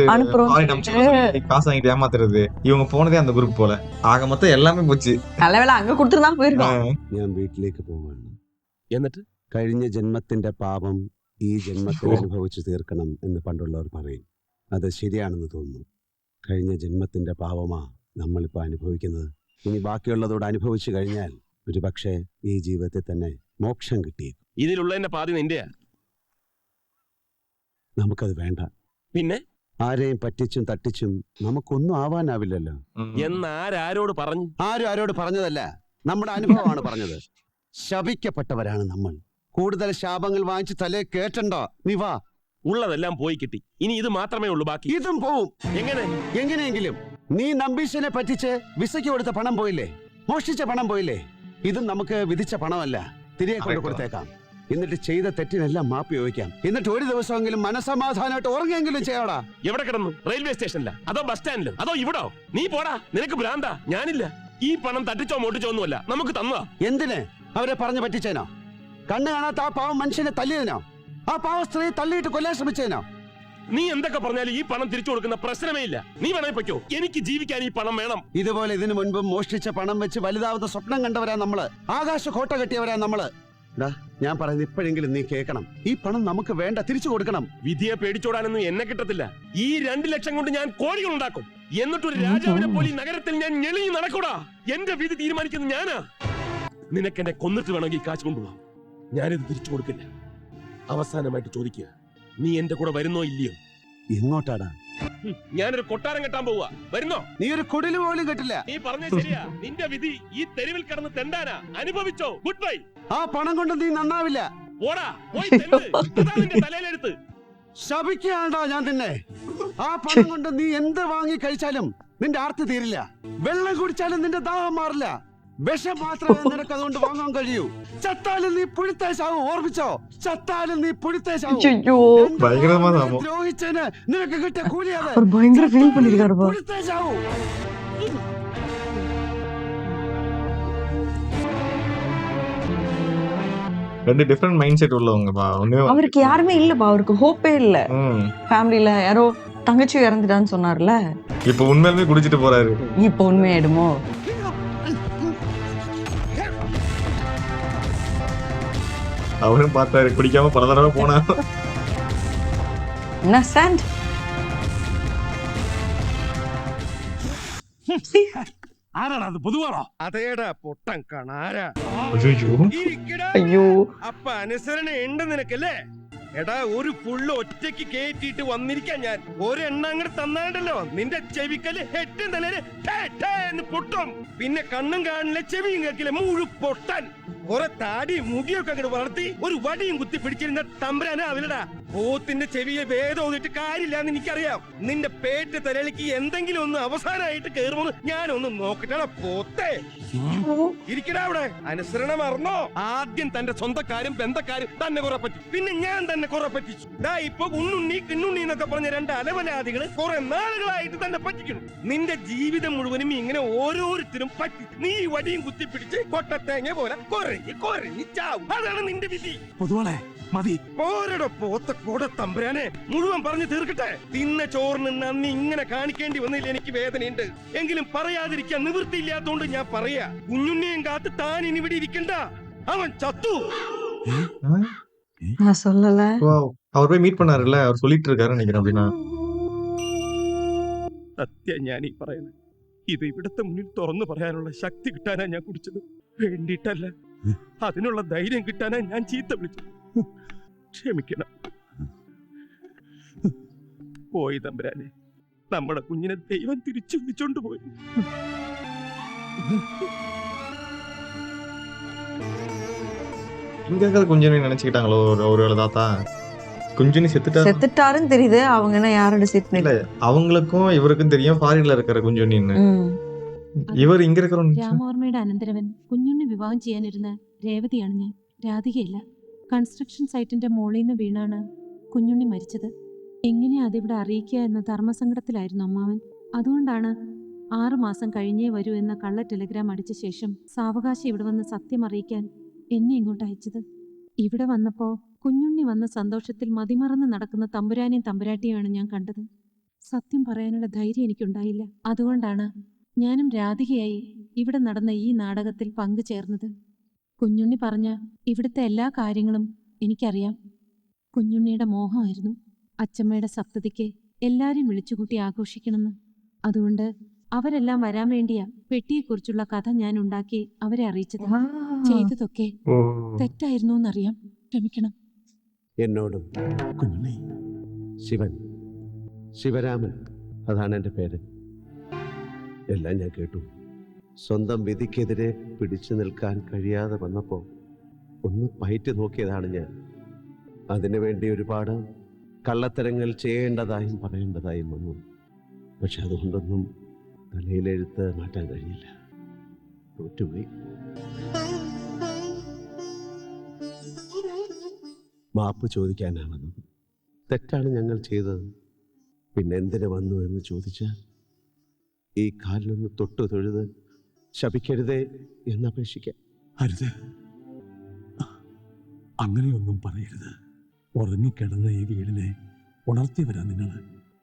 காசு வாங்கிட்டு ஏமாத்துறது. இவங்க போனதே அந்த குரூப் போல. ஆக மொத்தம் எல்லாமே போச்சு. நல்லவேளை அங்க கொடுத்துதான் போயிருக்கோம். ഞാൻ വീട്ടിലേക്ക് പോവാണ്. എന്നിട്ട് കഴിഞ്ഞ ജന്മത്തിന്റെ പാപം ഈ ജന്മത്തിൽ അനുഭവിച്ചു തീർക്കണം എന്ന് പണ്ടുള്ളവർ പറയും. അത് ശരിയാണെന്ന് തോന്നുന്നു. കഴിഞ്ഞ ജന്മത്തിന്റെ പാപമാ നമ്മളിപ്പോൾ അനുഭവിക്കുന്നത്. ഇനി ബാക്കിയുള്ളതോട് അനുഭവിച്ചു കഴിഞ്ഞാൽ ഒരു പക്ഷേ ഈ ജീവിതത്തിൽ തന്നെ മോക്ഷം കിട്ടിയേക്കും. ഇതിലുള്ളതിന്റെ പാതി നിന്റെയാ. നമുക്കത് വേണ്ട. പിന്നെ ആരെയും പറ്റിച്ചും തട്ടിച്ചും നമുക്കൊന്നും ആവാനാവില്ലല്ലോ. എന്നാരോട് പറഞ്ഞു? ആരും ആരോട് പറഞ്ഞതല്ല, നമ്മുടെ അനുഭവമാണ് പറഞ്ഞത്. ശപിക്കപ്പെട്ടവരാണ് നമ്മൾ. കൂടുതൽ ശാപങ്ങൾ വാങ്ങിച്ച് തലേ കേട്ടണ്ടോ? നീ വാ. ഉള്ളതെല്ലാം പോയി കിട്ടി. ഇനി ഇത് മാത്രമേ ഉള്ളൂ ബാക്കി. ഇതും പോവും. എങ്ങനെ? എങ്ങനെയെങ്കിലും. നീ നമ്പീശനെ പറ്റിച്ച് വിസയ്ക്ക് കൊടുത്ത പണം പോയില്ലേ? മോഷ്ടിച്ച പണം പോയില്ലേ? ഇതും നമുക്ക് വിധിച്ച പണമല്ല. തിരികെ കൊണ്ട് കൊടുത്തേക്കാം. എന്നിട്ട് ചെയ്ത തെറ്റിനെല്ലാം മാപ്പി ചോദിക്കാം. എന്നിട്ട് ഒരു ദിവസമെങ്കിലും മനസമാധാനമായിട്ട് ഉറങ്ങെങ്കിലും ചെയ്യാടാ. എവിടെ കിടന്നു? റെയിൽവേ സ്റ്റേഷനില്ല, അതോ ബസ് സ്റ്റാൻഡിലോ, അതോ ഇവിടോ? നീ പോടാ, നിനക്ക് ഭ്രാന്താ. ഞാനില്ല. ഈ പണം തട്ടിച്ചോ മോട്ടിച്ചോ ഒന്നുമല്ല, നമുക്ക് തന്നതാ. എന്തിന്? അവരെ പറഞ്ഞു പറ്റിച്ചേനോ? കണ്ണു കാണാത്ത ആ പാവം മനുഷ്യനെ തല്ലിയതിനോ? ആ പാവ സ്ത്രീ തള്ളിയിട്ട് കൊല്ലാൻ ശ്രമിച്ചതിനോ? നീ എന്തൊക്കെ പറഞ്ഞാലും ഈ പണം തിരിച്ചു കൊടുക്കുന്ന പ്രശ്നമേ ഇല്ല. നീ വേണേ പൊയ്ക്കോ, എനിക്ക് ജീവിക്കാൻ ഈ പണം വേണം. ഇതുപോലെ ഇതിനു മുൻപ് മോഷ്ടിച്ച പണം വെച്ച് വലുതാവുന്ന സ്വപ്നം കണ്ടവരാ നമ്മള്, ആകാശ കോട്ട കെട്ടിയവരാ നമ്മള്. ഞാൻ പറയുന്നത് ഇപ്പോഴെങ്കിലും നീ കേൾക്കണം. ഈ പണം നമുക്ക് വേണ്ട, തിരിച്ചു കൊടുക്കണം. വിധിയെ പേടിച്ചോടാനൊന്നും എന്നെ കിട്ടത്തില്ല. ഈ 2 ലക്ഷം കൊണ്ട് ഞാൻ കോടികൾ ഉണ്ടാക്കും. എന്നിട്ടൊരു രാജാവിനെ പോലെ ഈ നഗരത്തിൽ ഞാൻ ഞെളിഞ്ഞു നടക്കൂടാ. എന്റെ വിധി തീരുമാനിക്കുന്നത് ഞാനാ. നിനക്ക് എന്നെ കൊന്നിട്ട് വേണമെങ്കിൽ ഈ കാശ് കൊണ്ടുപോവാം. ഞാനിത് തിരിച്ചു കൊടുക്കില്ല. അവസാനമായിട്ട് ചോദിക്കുക, നീ എന്റെ കൂടെ വരുന്നോ ഇല്ലയോ? എങ്ങോട്ടാടാ? ഞാനൊരു കൊട്ടാരം കെട്ടാൻ പോവുക. വരുന്നോ? നീ ഒരു കുടില് പോലും കെട്ടില്ല. നീ പറഞ്ഞ ശരിയാ. നിന്റെ വിധി ഈ തെരുവിൽ കിടന്ന് തെണ്ടാനാ. അനുഭവിച്ചോ. Good bye. ആ പണം കൊണ്ട് നീ നന്നാവില്ല. ഓടാ പോയി തെണ്ട്. അതാ നിന്റെ തലയിലെടുത്ത്. ശപിക്കാണ്ടാ ഞാൻ നിന്നെ. ആ പണം കൊണ്ട് നീ എന്ത് വാങ്ങി കഴിച്ചാലും നിന്റെ ആർത്തി തീരില്ല. വെള്ളം കുടിച്ചാലും നിന്റെ ദാഹം മാറില്ല. വിഷം മാത്രമേ നിനക്ക് അതുകൊണ്ട് വാങ്ങാൻ കഴിയൂ. ചത്താലും നീ പുഴുത്തേശാവും. ഓർമ്മിച്ചോ? ചത്താലും നീ പുഴുത്തേശാവും. ദ്രോഹിച്ചതിന് നിനക്ക് കിട്ടിയ കൂലിയാതെ പുഴുത്തേശാവും. ரெண்டு டிஃபரண்ட் மைண்ட் செட் உள்ளவங்கப்பா. அவருக்கு யாருமே இல்லப்பா, அவருக்கு ஹோப்பே இல்ல. ஃபேமிலில யாரோ தங்கச்சி இறந்துட்டான்னு சொன்னார்ல, இப்போ உண்மையிலுமே குடிச்சிட்டு போறாரு. இப்போ உண்மையாயிடுமோ? அவரும் பார்த்தாரு, குடிக்காம பல தடவை போனா. என்ன சாண்ட்? ആരാണ് അത്? പൊതുവാണോ? അതേടാ പൊട്ടൻ കാണാരാ. അയ്യോ, അപ്പൊ അനുസരണ ഉണ്ട് നിനക്കല്ലേ? എടാ ഒരു പുള്ള് ഒറ്റയ്ക്ക് കേറ്റിട്ട് വന്നിരിക്കാൻ ഞാൻ. ഒരെണ്ണ അങ്ങോട്ട് തന്നാണ്ടല്ലോ, നിന്റെ ചെവിക്കല് ഹെറ്റും തലയില് പൊട്ടും. പിന്നെ കണ്ണും കാണില്ല, ചെവിയും കേക്കില്ല, മുഴു പൊട്ടൻ. കുറെ താടി മുടിയൊക്കെ അങ്ങോട്ട് വളർത്തി ഒരു വടിയും കുത്തി പിടിച്ചിരുന്ന തമ്പരാനാ അവനടാ. പോത്തിന്റെ ചെവിയെ വേദം ഒന്നിട്ട് കാര്യമില്ലാന്ന് എനിക്കറിയാം. നിന്റെ പേറ്റ് തലയിലേക്ക് എന്തെങ്കിലും ഒന്ന് അവസാനമായിട്ട് കേറുമെന്ന് ഞാനൊന്ന് നോക്കട്ടെടാ പോത്തെ. ഇരിക്കടാ അവിടെ. അനുസരണ മറന്നോ? ആദ്യം തന്റെ സ്വന്തക്കാരും ബന്ധക്കാരും തന്നെ കുറെ പറ്റി, പിന്നെ ഞാൻ തന്നെ കുറെ പറ്റിച്ചു. ഇപ്പൊ ഉണ്ണുണ്ണി കിണ്ണുണ്ണി എന്നൊക്കെ പറഞ്ഞ 2 അലവലാദികള് കുറെ നാളുകളായിട്ട് തന്നെ പറ്റിക്കണം. നിന്റെ ജീവിതം മുഴുവനും ഇങ്ങനെ ഓരോരുത്തരും പറ്റി നീ വടിയും കുത്തിപ്പിടിച്ച് കൊട്ടത്തേങ്ങ പോലെ കൊരഞ്ഞ് ചാവും. അതാണ് നിന്റെ വിധി. പൊതുവാളെ മതി. പോരടോ പോത്ത കൂടെ തമ്പുരാനെ. മുഴുവൻ പറഞ്ഞു തീർക്കട്ടെ. തിന്ന ചോറിന് നന്ദി ഇങ്ങനെ കാണിക്കേണ്ടി വന്നില്ല. എനിക്ക് വേദനയുണ്ട്, എങ്കിലും പറയാതിരിക്കാൻ നിവൃത്തിയില്ലാത്തോണ്ട് ഞാൻ പറയാ. കുഞ്ഞുണ്ണിയും കാത്ത് താൻ ഇനി ഇവിടെ ഇരിക്കണ്ട. അവൻ ചത്തു. நான் சொல்லல. அவர் போய் மீட் பண்ணாருல்ல, அவர் சொல்லிட்டு இருக்காரு நினைக்கிறேன். அப்படின்னா സത്യം ഞാൻ ഈ പറയുന്നത്. ഇത് ഇവിടത്തെ മുന്നിൽ തുറന്നു പറയാനുള്ള ശക്തി കിട്ടാനാ ഞാൻ കുടിച്ചത്. വേണ്ടിയിട്ടല്ല, അതിനുള്ള ധൈര്യം കിട്ടാനാ ഞാൻ ചീത്ത വിളിച്ചത്. ക്ഷമിക്കണം. പോയി തമ്പുരാനെ, നമ്മുടെ കുഞ്ഞിനെ ദൈവം തിരിച്ചു വിളിച്ചോണ്ട് പോയി. இங்க குஞ்சனி நினைச்சுக்கிட்டாங்களோ ஒருவேளை தாத்தா குஞ்சனி செத்துட்டாருன்னு தெரியுது. அவங்க என்ன யாரோட செத்து இல்ல, அவங்களுக்கும் இவருக்கும் தெரியும் ஃபாரின்ல இருக்கிற കുഞ്ഞുണ്ണിன்னு. ഇവർ ഇങ്ങ இருக்கிற രാമവർമ്മയുടെ അനന്തരവൻ കുഞ്ഞുണ്ണി വിവാഹം ചെയ്യാനിരുന്ന രേവതിയാണ് ഞാൻ, രാധികയില്ല. കൺസ്ട്രക്ഷൻ സൈറ്റിന്റെ മോളിൽ നിന്ന് വീണാണ് കുഞ്ഞുണ്ണി മരിച്ചത്. എങ്ങനെയാ അതിവിടെ അറിയിക്കുക എന്ന ധർമ്മസങ്കടത്തിലായിരുന്നു അമ്മാവൻ. അതുകൊണ്ടാണ് 6 മാസം കഴിഞ്ഞേ വരൂ എന്ന കള്ള ടെലിഗ്രാം അടിച്ച ശേഷം സാവകാശം ഇവിടെ വന്ന് സത്യം അറിയിക്കാൻ എന്നെ ഇങ്ങോട്ട് അയച്ചത്. ഇവിടെ വന്നപ്പോ കുഞ്ഞുണ്ണി വന്ന സന്തോഷത്തിൽ മതിമറന്ന് നടക്കുന്ന തമ്പുരാനെയും തമ്പുരാട്ടിയുമാണ് ഞാൻ കണ്ടത്. സത്യം പറയാനുള്ള ധൈര്യം എനിക്കുണ്ടായില്ല. അതുകൊണ്ടാണ് ഞാനും രാധികയായി ഇവിടെ നടന്ന ഈ നാടകത്തിൽ പങ്കുചേർന്നത്. കുഞ്ഞുണ്ണി പറഞ്ഞ ഇവിടുത്തെ എല്ലാ കാര്യങ്ങളും എനിക്കറിയാം. കുഞ്ഞുണ്ണിയുടെ മോഹമായിരുന്നു അച്ചമ്മയുടെ സപ്തതിക്ക് എല്ലാരും വിളിച്ചുകൂട്ടി ആഘോഷിക്കണമെന്ന്. അതുകൊണ്ട് അവരെല്ലാം വരാൻ വേണ്ടിയാ പെട്ടിയെക്കുറിച്ചുള്ള കഥ ഞാൻ ഉണ്ടാക്കി അവരെ അറിയിച്ചത്. ചെയ്തതൊക്കെ തെറ്റായിരുന്നു എന്നറിയാം, ക്ഷമിക്കണം. എന്നോടും കുഞ്ഞുണ്ണി, ശിവൻ, ശിവരാമൻ, അതാണ് എൻ്റെ പേര്. എല്ലാം ഞാൻ കേട്ടു. സ്വന്തം വിധിക്കെതിരെ പിടിച്ചു നിൽക്കാൻ കഴിയാതെ വന്നപ്പോൾ ഒന്ന് പയറ്റി നോക്കിയതാണ് ഞാൻ. അതിനുവേണ്ടി ഒരുപാട് കള്ളത്തരങ്ങൾ ചെയ്യേണ്ടതായും പറയേണ്ടതായും വന്നു. പക്ഷെ അതുകൊണ്ടൊന്നും തലയിലെഴുത്ത് മാറ്റാൻ കഴിയില്ല. തോറ്റുപോയി. മാപ്പ് ചോദിക്കാനാണ് വന്നത്. തെറ്റാണ് ഞങ്ങൾ ചെയ്തത്. പിന്നെ എന്തിനു വന്നു എന്ന് ചോദിച്ചാൽ ഈ കാലിലൊന്ന് തൊട്ടു തൊഴുത് ശപിക്കരുതേ എന്നപേക്ഷിക്കാം. അരുത്, അങ്ങനെയൊന്നും പറയരുത്. ഉറങ്ങിക്കിടന്ന ഈ വീടിനെ ഉണർത്തിയവരാ നിങ്ങൾ.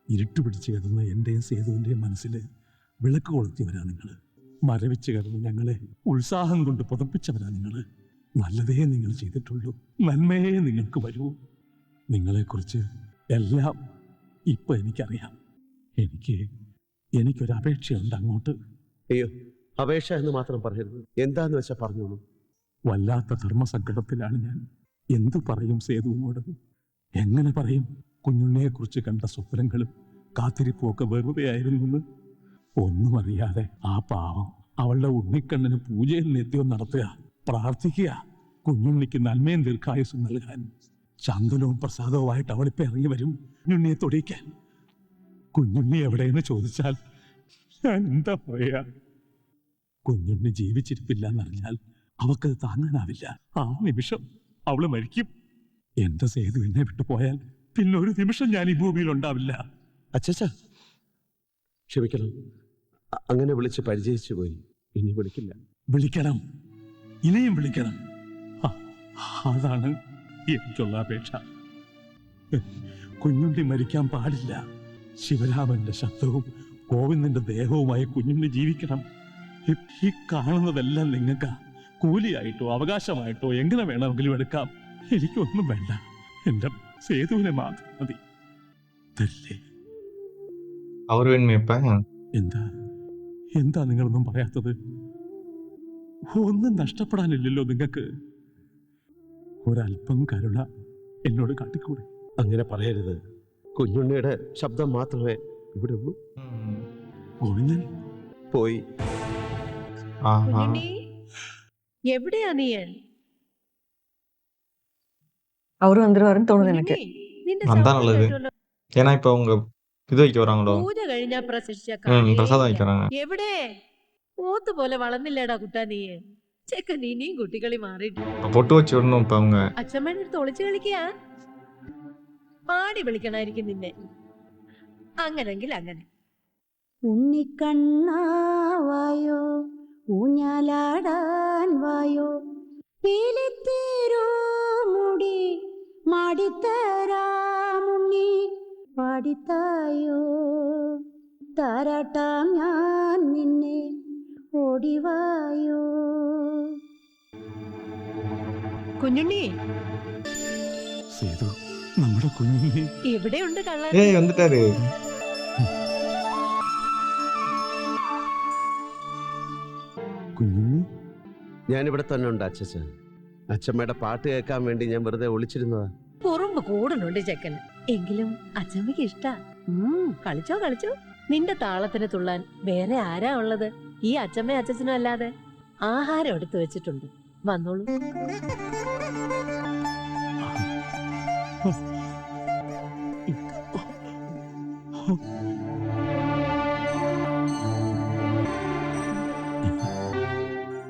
ഇരുട്ട് പിടിച്ച് കിടന്ന എൻ്റെയും സേതുവിൻ്റെയും മനസ്സിൽ വിളക്ക് കൊളുത്തിയവരാ നിങ്ങൾ. മരവിച്ച് കിടന്ന് ഞങ്ങളെ ഉത്സാഹം കൊണ്ട് പുതപ്പിച്ചവരാ നിങ്ങൾ. നല്ലതേ നിങ്ങൾ ചെയ്തിട്ടുള്ളൂ, നന്മയെ നിങ്ങൾക്ക് വരൂ. നിങ്ങളെക്കുറിച്ച് എല്ലാം ഇപ്പൊ എനിക്കറിയാം. എനിക്കൊരപേക്ഷയുണ്ട് അങ്ങോട്ട്. അയ്യോ, അപേക്ഷ എന്ന് മാത്രം പറയരുത്. എന്താന്ന് വെച്ചാ പറഞ്ഞോളൂ. വല്ലാത്ത ധർമ്മസങ്കടത്തിലാണ് ഞാൻ. എന്തു പറയും സേതുവിനോട്? എങ്ങനെ പറയും? കുഞ്ഞുണ്ണിയെക്കുറിച്ച് കണ്ട സ്വപ്നങ്ങളും കാത്തിരിപ്പും ഒക്കെ വെറുതെ ആയിരുന്നു. ഒന്നും അറിയാതെ ആ പാവം അവളുടെ ഉണ്ണിക്കണ്ണന് പൂജയിൽ നിത്യം നടത്തുക, പ്രാർത്ഥിക്കുക, കുഞ്ഞുണ്ണിക്ക് നന്മയും ദീർഘായുസും നൽകാൻ. ചന്ദനവും പ്രസാദവുമായിട്ട് അവളിപ്പോ ഇറങ്ങി വരും കുഞ്ഞുണ്ണിയെ തൊടിയിക്കാൻ. കുഞ്ഞുണ്ണി എവിടെയെന്ന് ചോദിച്ചാൽ ഞാൻ എന്താ പറയാ? കുഞ്ഞുണ്ണി ജീവിച്ചിരിപ്പില്ല എന്നറിഞ്ഞാൽ അവക്കത് താങ്ങാനാവില്ല. ആ നിമിഷം അവള് മരിക്കും. എന്റെ സേതു എന്നെ വിട്ടുപോയാൽ പിന്നെ ഒരു നിമിഷം ഞാൻ ഈ ഭൂമിയിൽ ഉണ്ടാവില്ല. അച്ഛാ, ക്ഷമിക്കണം. അങ്ങനെ വിളിച്ച് പരിചയിച്ചു പോയി. ഇനി വിളിക്കില്ല. വിളിക്കണം, ഇനിയും വിളിക്കണം. അതാണ് എനിക്കുള്ള അപേക്ഷ. കുഞ്ഞുണ്ണി മരിക്കാൻ പാടില്ല. ശിവരാമന്റെ ശബ്ദവും ഗോവിന്ദന്റെ ദേഹവുമായി കുഞ്ഞുണ്ണി ജീവിക്കണം. ഈ കാണുന്നതെല്ലാം നിങ്ങൾക്ക് കൂലിയായിട്ടോ അവകാശമായിട്ടോ എങ്ങനെ വേണമെങ്കിലും എടുക്കാം. എനിക്കൊന്നും വേണ്ട, എന്റെ സേതുവിനെ മാത്രം മതി. തല്ലേ? എന്താ എന്താ നിങ്ങളൊന്നും പറയാത്തത്? ഒന്നും നഷ്ടപ്പെടാനില്ലല്ലോ നിങ്ങൾക്ക്. ഒരല്പം കരുണ എന്നോട് കാട്ടിക്കൂടെ? അങ്ങനെ പറയരുത്. കുഞ്ഞുണ്ണിയുടെ ശബ്ദം മാത്രമേ ഇവിടെ ഉള്ളൂ. ഗോവിന്ദൻ പോയി. എവിടെയാ നീ? அவரு வந்துருவாருன்னு தோணுது எனக்கு. அதானது. ஏன்னா இப்ப அவங்க இது வைக்க வராங்களோ, പൂജ കഴിഞ്ഞാ പ്രസരിച്ച பிரசாதம் வைக்க வராங்க. എവിടെ? പോത്ത് പോലെ വളർന്നില്ലേടാ കുട്ടാ നീ. ചെക്കൻ ഇനിയും കുട്ടികളി മാറിയിട്ട് பொட்டு வச்சு விடணும் இப்ப அவங்க. അച്ഛമ്മേടെ അടുത്ത് ഒളിച്ചു കളിക്കാ. പാടി വിളിക്കണായിരിക്കും നിന്നെ. അങ്ങനെങ്കിൽ അങ്ങനെ. ഉണ്ണിക്കണ്ണാവായോ ഊഞ്ഞാലാടാൻ വായോ, പീലിത്തീരോ മുടി മാടിത്തരാമുണ്ണി പാടിത്തായോ, താരാട്ടാം ഞാൻ നിന്നെ ഓടിവായോ. കുഞ്ഞുണ്ണി സേതു, നമ്മുടെ കുഞ്ഞുണ്ണി എവിടെയുണ്ട് കള്ളൻ? ஏய் வந்துட்டாரு. കുഞ്ഞുണ്ണി ഞാനിവിടെ തന്നെ ഉണ്ട് അച്ഛച്ച. അച്ഛമ്മയുടെ പാട്ട് കേൾക്കാൻ വേണ്ടി ഞാൻ വെറുതെ ഒളിച്ചിരുന്നതാ. കുറുമ്പ് കൂടുന്നുണ്ട് ചെക്കന്. എങ്കിലും അച്ഛമ്മയ്ക്ക് ഇഷ്ടാ. കളിച്ചോ കളിച്ചോ. നിന്റെ താളത്തിന് തുള്ളാൻ വേറെ ആരാ ഉള്ളത്? ഈ അച്ഛമ്മയും അച്ഛനും അല്ലാതെ. ആഹാരം എടുത്തു വെച്ചിട്ടുണ്ട്, വന്നോളൂ.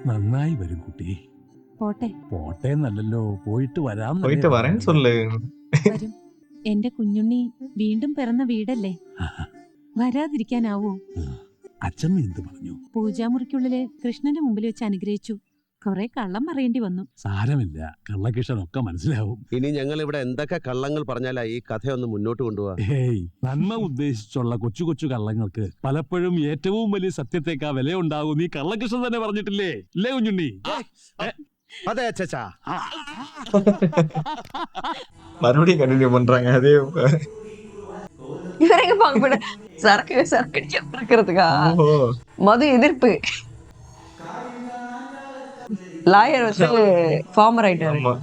നന്നായി വരും കുട്ടി. പോട്ടെ പോട്ടെ എന്നല്ലല്ലോ, പോയിട്ട് വരാം. போயிட்டு வரேன்னு சொல்லு. വരും. എന്റെ കുഞ്ഞുണ്ണി വീണ്ടും പിറന്ന വീടല്ലേ, വരാതിരിക്കാനാവോ? അച്ഛമ്മ എന്ത് പറഞ്ഞു? പൂജാമുറിക്കുള്ളില് കൃഷ്ണന്റെ മുമ്പിൽ വെച്ച് അനുഗ്രഹിച്ചു. കുറെ കള്ളം പറയേണ്ടി വന്നു. സാരമില്ല, കള്ളകിഷനൊക്കെ മനസ്സിലാവും. ഇനി ഞങ്ങൾ ഇവിടെ എന്തൊക്കെ കള്ളങ്ങൾ പറഞ്ഞാലാ ഈ കഥയൊന്ന് മുന്നോട്ട് കൊണ്ടുപോവാ. ഹേയ്, നന്മ ഉദ്ദേശിച്ചുള്ള കൊച്ചു കൊച്ചു കള്ളങ്ങൾക്ക് പലപ്പോഴും ഏറ്റവും വലിയ സത്യത്തേക്കാ വില ഉണ്ടാകും. നീ കള്ളകൃഷ്ണൻ തന്നെ പറഞ്ഞിട്ടില്ലേ, ഇല്ലേ കുഞ്ഞുണ്ണി? അതെ അച്ഛാ. மறுபடியும் கண்டினியூ பண்றாங்க அதே. இவரைங்க பார்க்க போயிட சரக்கு அடிக்க இருக்கிறதுக்கா? மது எதிர்ப்பு. லாயர் வந்து ஃபார்மர் ஆயிட்டாரு. ஆமா.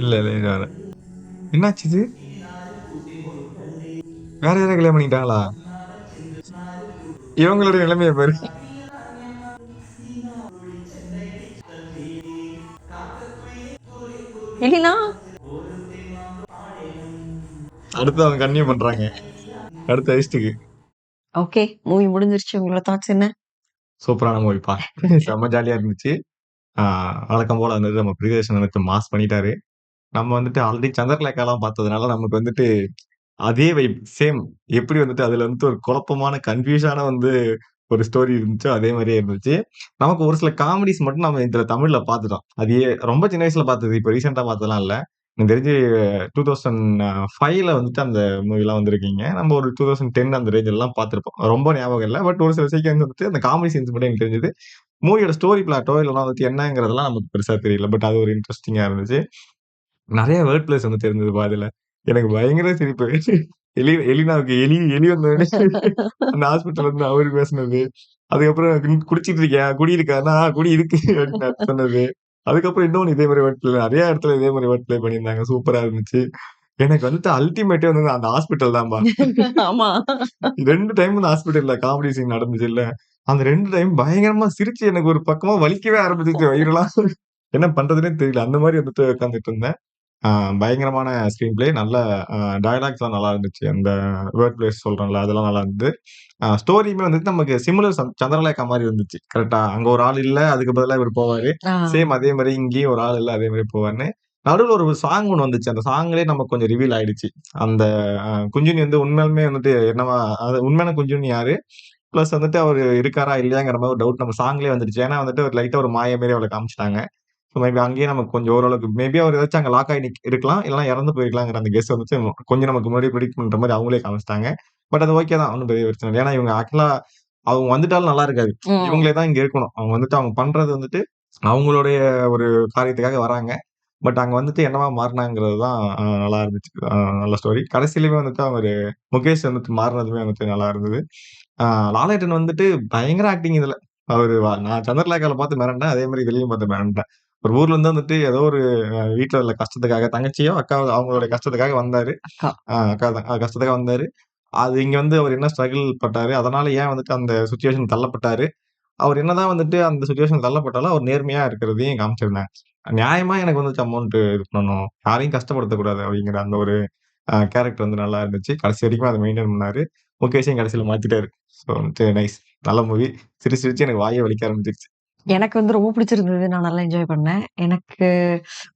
இல்ல இல்ல இது வேற. என்னாச்சு இது? வேற யாராவது கல்யாணம் பண்ணிட்டாங்களா? இவங்களோட நிலைமையை பாரு. இல்லைனா அடுத்து அவங்க கன்னியூ பண்றாங்க அடுத்த ஐஸ்டுக்கு. ஓகே, மூவி முடிஞ்சிருச்சு. உங்களோட தாட்ஸ் என்ன? சூப்பரான மூவிப்பா. செம்ம ஜாலியா இருந்துச்சு. வழக்கம் போல வந்துட்டு நம்ம பிரியதர்ஷன் வந்துட்டு மாஸ் பண்ணிட்டாரு. நம்ம வந்துட்டு ஆல்ரெடி சந்திரலேகாலாம் பார்த்ததுனால நமக்கு வந்துட்டு அதே வைப் சேம். எப்படி வந்துட்டு அதுல வந்துட்டு ஒரு குழப்பமான கன்ஃபியூஷனான வந்து ஒரு ஸ்டோரி இருந்துச்சோ அதே மாதிரியே இருந்துச்சு. நமக்கு ஒரு சில காமெடிஸ் மட்டும் நம்ம இதுல தமிழ்ல பார்த்துட்டோம். அது ரொம்ப சின்ன வயசுல பார்த்தது, இப்போ ரீசெண்டா பார்த்ததெல்லாம் இல்ல. எனக்கு தெரிஞ்சு 2005ல வந்துட்டு அந்த மூவிலாம் வந்திருக்கீங்க. நம்ம ஒரு 2010 அந்த ரேஞ்சிலலாம் பார்த்துருப்போம். ரொம்ப ஞாபகம் இல்ல. பட் ஒரு சில சீக்வென்ஸ் வந்துட்டு அந்த காமெடி சீன்ஸ் மட்டும் எனக்கு தெரிஞ்சது. மூவியோட ஸ்டோரி பிளாட்டோ இல்லனா வந்துட்டு என்னங்கிறதெல்லாம் நமக்கு பெருசா தெரியல. பட் அது ஒரு இன்ட்ரஸ்டிங்கா இருந்துச்சு. நெறைய வேர்ட் பிளேஸ் வந்துட்டு இருந்ததுப்பா அதுல. எனக்கு பயங்கர சிரிப்பு. எலினாவுக்கு எலி வந்தோனே அந்த ஹாஸ்பிட்டல்ல இருந்து அவரு பேசுனது. அதுக்கப்புறம் குடிச்சிட்டு இருக்கியா? குடி இருக்கான்னா, குடி இருக்கு அப்படின்னு அது சொன்னது. அதுக்கப்புறம் இன்னொன்னு இதே மாரி வேர்ட் பிளே நெறைய இடத்துல இதே மாரி வேர்ட் பிளே பண்ணியிருந்தாங்க. சூப்பரா இருந்துச்சு. எனக்கு வந்துட்டு அல்டிமேட்டே வந்து அந்த ஹாஸ்பிட்டல் தான்பா. ஆமா. 2 டைம் அந்த ஹாஸ்பிட்டல்ல காமெடி சீன் நடந்துச்சுல்ல. அந்த 2 டைம் பயங்கரமா சிரிச்சு எனக்கு ஒரு பக்கமா வலிக்கவே ஆரம்பிச்சுச்சு வயிறெல்லாம். என்ன பண்றதுன்னே தெரியல. அந்த மாரி வந்துட்டு உட்கார்ந்துட்டு இருந்தேன். பயங்கரமான ஸ்க்ரீன் பிளே. நல்ல டயலாக்ஸ்லாம் நல்லா இருந்துச்சு. அந்த வேர்ட் பிளேஸ் சொல்றேன்ல, அதெல்லாம் நல்லா இருந்தது. ஸ்டோரியுமே வந்துட்டு நமக்கு சிமிலர் சந்திரலேகா மாரி இருந்துச்சு. கரெக்ட்டா? அங்க ஒரு ஆள் இல்ல. அதுக்கு பதிலா இவரு போவாரு. சேம் அதே மாரி இங்கேயும் ஒரு ஆள் இல்ல. அதே மாரி போவாருன்னு. நடுவுல ஒரு சாங் ஒண்ணு வந்துச்சு. அந்த சாங்லயே நமக்கு கொஞ்சம் ரிவீல் ஆயிடுச்சு. அந்த குஞ்சுனி வந்து உண்மையாலுமே வந்துட்டு என்னவா அது உண்மையான குஞ்சுனி யாரு? பிளஸ் வந்துட்டு அவரு இருக்காரா? இல்லையாங்கிற மாரி ஒரு டவுட் நம்ம சாங்லயே வந்துடுச்சு. ஏன்னா வந்துட்டு ஒரு லைட்டா ஒரு மாய மாரி அவள காமிச்சுட்டாங்க. ஸோ மேபி அங்கேயே நமக்கு கொஞ்சம் ஓரளவுக்கு மேபி அவர் ஏதாச்சும் அங்க லாக் ஆகி இருக்கலாம். இல்லன்னா இறந்து போயிருக்கலாங்கிற அந்த கெஸ் வந்துச்சு கொஞ்சம் நமக்கு முன்னாடியே பிரெடிக்ட் பண்ற மாரி அவங்களே காமிச்சுட்டாங்க. பட் அது ஓகே தான். ஒண்ணும் பெரிய பிரச்சனை இல்ல. ஏன்னா இவங்க ஆக்சுவலா அவங்க வந்துட்டாலும் நல்லா இருக்காது. இவங்களே தான் இங்க இருக்கணும். அவங்க வந்துட்டு அவங்க பண்றது வந்துட்டு அவங்களுடைய ஒரு காரியத்துக்காக வராங்க. பட் அங்க வந்துட்டு என்னவா மாறுனாங்கிறது தான் நல்லா இருந்துச்சு. நல்ல ஸ்டோரி. கடைசியிலயுமே வந்துட்டு அவரு முகேஷ் வந்துட்டு மாறுனதுமே வந்துட்டு நல்லா இருந்தது. லாலேட்டன் வந்துட்டு பயங்கர ஆக்டிங் இதுல. நான் சந்திரலேகால பார்த்து மிரண்டேன். அதே மாரி இதுலயும் பார்த்து மிரண்டேன். ஒரு ஊர்ல இருந்து வந்துட்டு ஏதோ ஒரு வீட்ல உள்ள கஷ்டத்துக்காக தங்கச்சியோ, அக்காவோ அவங்களுடைய கஷ்டத்துக்காக வந்தாரு. அக்கா. அக்கா தான். கஷ்டத்துக்காக வந்தாரு. அது இங்க வந்து அவர் என்ன ஸ்ட்ரகிள் பட்டாரு. அதனால ஏன் வந்துட்டு அந்த சிச்சுவேஷன் தள்ளப்பட்டாரு. அவர் என்னதான் வந்துட்டு அந்த சிச்சுவேஷன் தள்ளப்பட்டாலும், அவர் நேர்மையா இருக்கிறதையும் காமிச்சிருந்தாங்க. நியாயமா எனக்கு வந்துட்டு அமௌண்ட் இது பண்ணணும். யாரையும் கஷ்டப்படுத்தக்கூடாது அப்படிங்கிற அந்த ஒரு கேரக்டர் வந்து நல்லா இருந்துச்சு. கடைசி வரைக்கும் அத மெயின்டெயின் பண்ணாரு. முகேஷையும் கடைசியில மாத்திட்டாரு. ஸோ வந்துட்டு நைஸ். நல்ல மூவி. சிரிச்சு சிரிச்சு எனக்கு வாயே வலிக்க ஆரம்பிச்சிருச்சு. எனக்கு வந்து ரொம்ப பிடிச்சிருந்தது. நான் நல்லா என்ஜாய் பண்ணேன். எனக்கு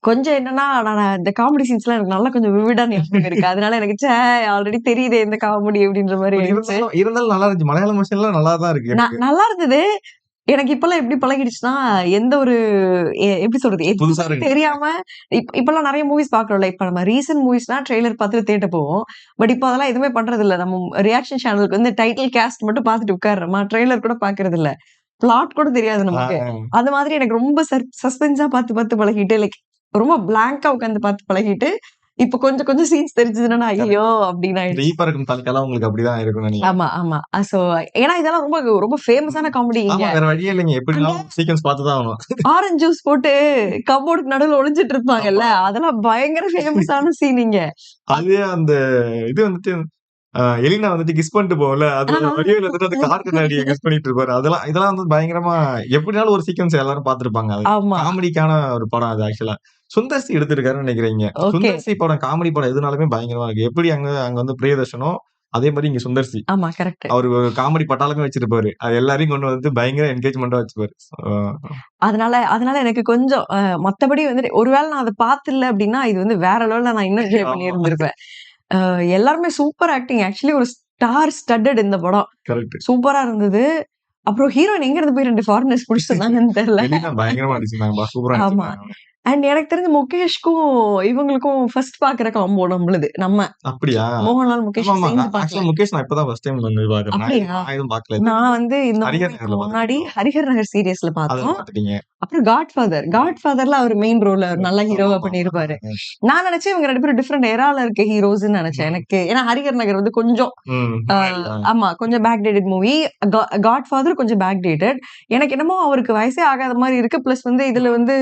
கொஞ்சம் என்னன்னா, நான் இந்த காமெடி சீன்ஸ்லாம் எனக்கு நல்லா கொஞ்சம் விவிடா ஞாபகம் இருக்கு. அதனால எனக்கு ஆல்ரெடி தெரியுதே இந்த காமெடி அப்படின்ற மாரி பட் ஆயிடுச்சு. இருந்தாலும் நல்லா இருந்துச்சு. மலையாளம் வெர்ஷன்லாம் நல்லா தான் இருக்கு எனக்கு. நல்லா இருந்தது. எனக்கு இப்பல்லாம் எப்படி பழகிடுச்சுன்னா, எந்த ஒரு எப்படி சொல்றது? புதுசா எதுவுமே இருக்கு. தெரியாம இப்பல்லாம் நெறைய மூவிஸ் பார்க்குறோம்ல. இப்ப நம்ம ரீசென்ட் மூவிஸ்னா ட்ரெய்லர் பார்த்துட்டு தியேட்டர் போவோம். பட் இப்ப அதெல்லாம் எதுவுமே பண்றதில்ல. நம்ம ரியாக்ஷன் சேனலுக்கு வந்து டைட்டில் காஸ்ட் மட்டும் பார்த்துட்டு உட்கார்றோமா, ட்ரெய்லர் கூட பார்க்கறதில்ல. பிளாட் கூட தெரியாது ஆ, நமக்கு. அது மாதிரி எனக்கு ரொம்ப சஸ்பென்ஸா பார்த்து பார்த்து பழகிட்டு, லைக் ரொம்ப பிளாங்க்கா உட்கார்ந்து பார்த்து பழகிட்டு, இப்ப கொஞ்சம் கொஞ்சம் சீன்ஸ் தெரிஞ்சதுன்னா, ஐயோ! அப்படின்னு ஆயிடுச்சு. டீப்பா இருக்கும் தலக்கெல்லாம் உங்களுக்கு அப்படிதான் இருக்கும்னு நினைக்கிறேன். ஆமா, ஆமா. சோ ஏன்னா இதெல்லாம் ரொம்ப ரொம்ப ஃபேமஸான காமெடி இங்க. ஆமா வேற வழியே இல்லைங்க. அங்க எப்படினாலும் சீக்வென்ஸ் பார்த்து தான் ஆகணும். ஆரஞ்சு ஜூஸ் போட்டு கப்போர்டுக்கு நடுவுல ஒளிஞ்சிட்டு இருப்பாங்கல்ல. அதெல்லாம் பயங்கர ஃபேமஸான சீன் இங்க. அது அந்த இது வந்துட்டு எலினா வந்துட்டு கிஸ் பண்ணிட்டு போகும்ல. அது வடிவேலு வந்துட்டு அந்த கார் கண்ணாடிய கிஸ் பண்ணிட்டு இருப்பாரு. இதெல்லாம் வந்து பயங்கரமா எப்படினாலும் ஒரு சீக்வென்ஸ் எல்லாரும் பார்த்திருப்பாங்க. அது ஆமா. காமெடிக்கான ஒரு படம் அது ஆக்சுவலா. சுந்தர் சி எடுத்திருக்காருன்னு நினைக்கிறீங்க. ஓகே. சுந்தர் சி படம் காமெடி படம் எதுனாலுமே பயங்கரமா இருக்கு. எப்படி அங்க அங்க வந்து பிரியதர்ஷனோ அதே மாரி இங்க சுந்தர் சி. ஆமா கரெக்ட். அவரு ஒரு காமெடி பட்டாளமே வச்சிருப்பாரு. அது எல்லாரையும் கொண்டு வந்து பயங்கர என்கேஜ்மென்ட்டா வச்சுப்பாரு. அதனால எனக்கு கொஞ்சம் மத்தபடி வந்துட்டு ஒருவேளை நான் அத பார்த்தில்ல அப்படின்னா, இது வந்து வேற லெவல்ல நான் இன்னும் என்ஜாய் பண்ணி ஆமா. இருந்திருப்பேன். எல்லாருமே சூப்பர் ஆக்டிங். ஆக்சுவலி ஒரு ஸ்டார் ஸ்டட்டட் இந்த படம். கரெக்ட். சூப்பரா இருந்தது. அப்புறம் ஹீரோயின் எங்க இருந்து போய் 2 ஃபாரினர்ஸ் புடிச்சிட்டு வந்தாங்கன்னு தெரியல. எலினா பயங்கரமா நடிச்சிருந்தாங்கப்பா. சூப்பரா ஆமா. நடிச்சிருந்தாங்க. அண்ட் எனக்கு தெரிஞ்சு முகேஷ்க்கும் இவங்களுக்கும் ஃபர்ஸ்ட் பாக்குற காம்போ நம்மளுது. நம்ம அப்படியா? மோகன்லால் முகேஷ் ஆமாமா. சேர்ந்து ஆக்சுவலா பார்க்கல. முகேஷ் நான் இப்பதான் ஃபர்ஸ்ட் டைம் வந்து பார்க்கிறேன். அப்படியா? நான் எதுவும் பார்க்கல இது. நான் வந்து இந்த ஹரிஹர் மூவிக்கு நகர்ல முன்னாடி பார்த்திருக்கோம். ஹரிஹர் நகர் சீரியஸ்ல அதுல பார்த்தோம். பார்த்துட்டீங்க. அப்புறம் காட்ஃபாதர்ல அவர் மெயின் ரோல்ல ஒரு நல்ல ஹீரோவா ஆமாமா. பண்ணியிருப்பாரு. நான் நினைச்சேன் இவங்க 2 பேரும் டிஃபரெண்ட் ஏரால இருக்க ஹீரோஸ்ன்னு நினைச்சேன். எனக்கு ஏன்னா ஹரிஹர் நகர் வந்து கொஞ்சம் ஆமா கொஞ்சம் பேக் டேட்டட் மூவி. காட்ஃபாதர் கொஞ்சம் பேக் டேட்டட். எனக்கு என்னமோ அவருக்கு வயசே ஆகாத மாதிரி இருக்கு. பிளஸ் வந்து இதுல வந்து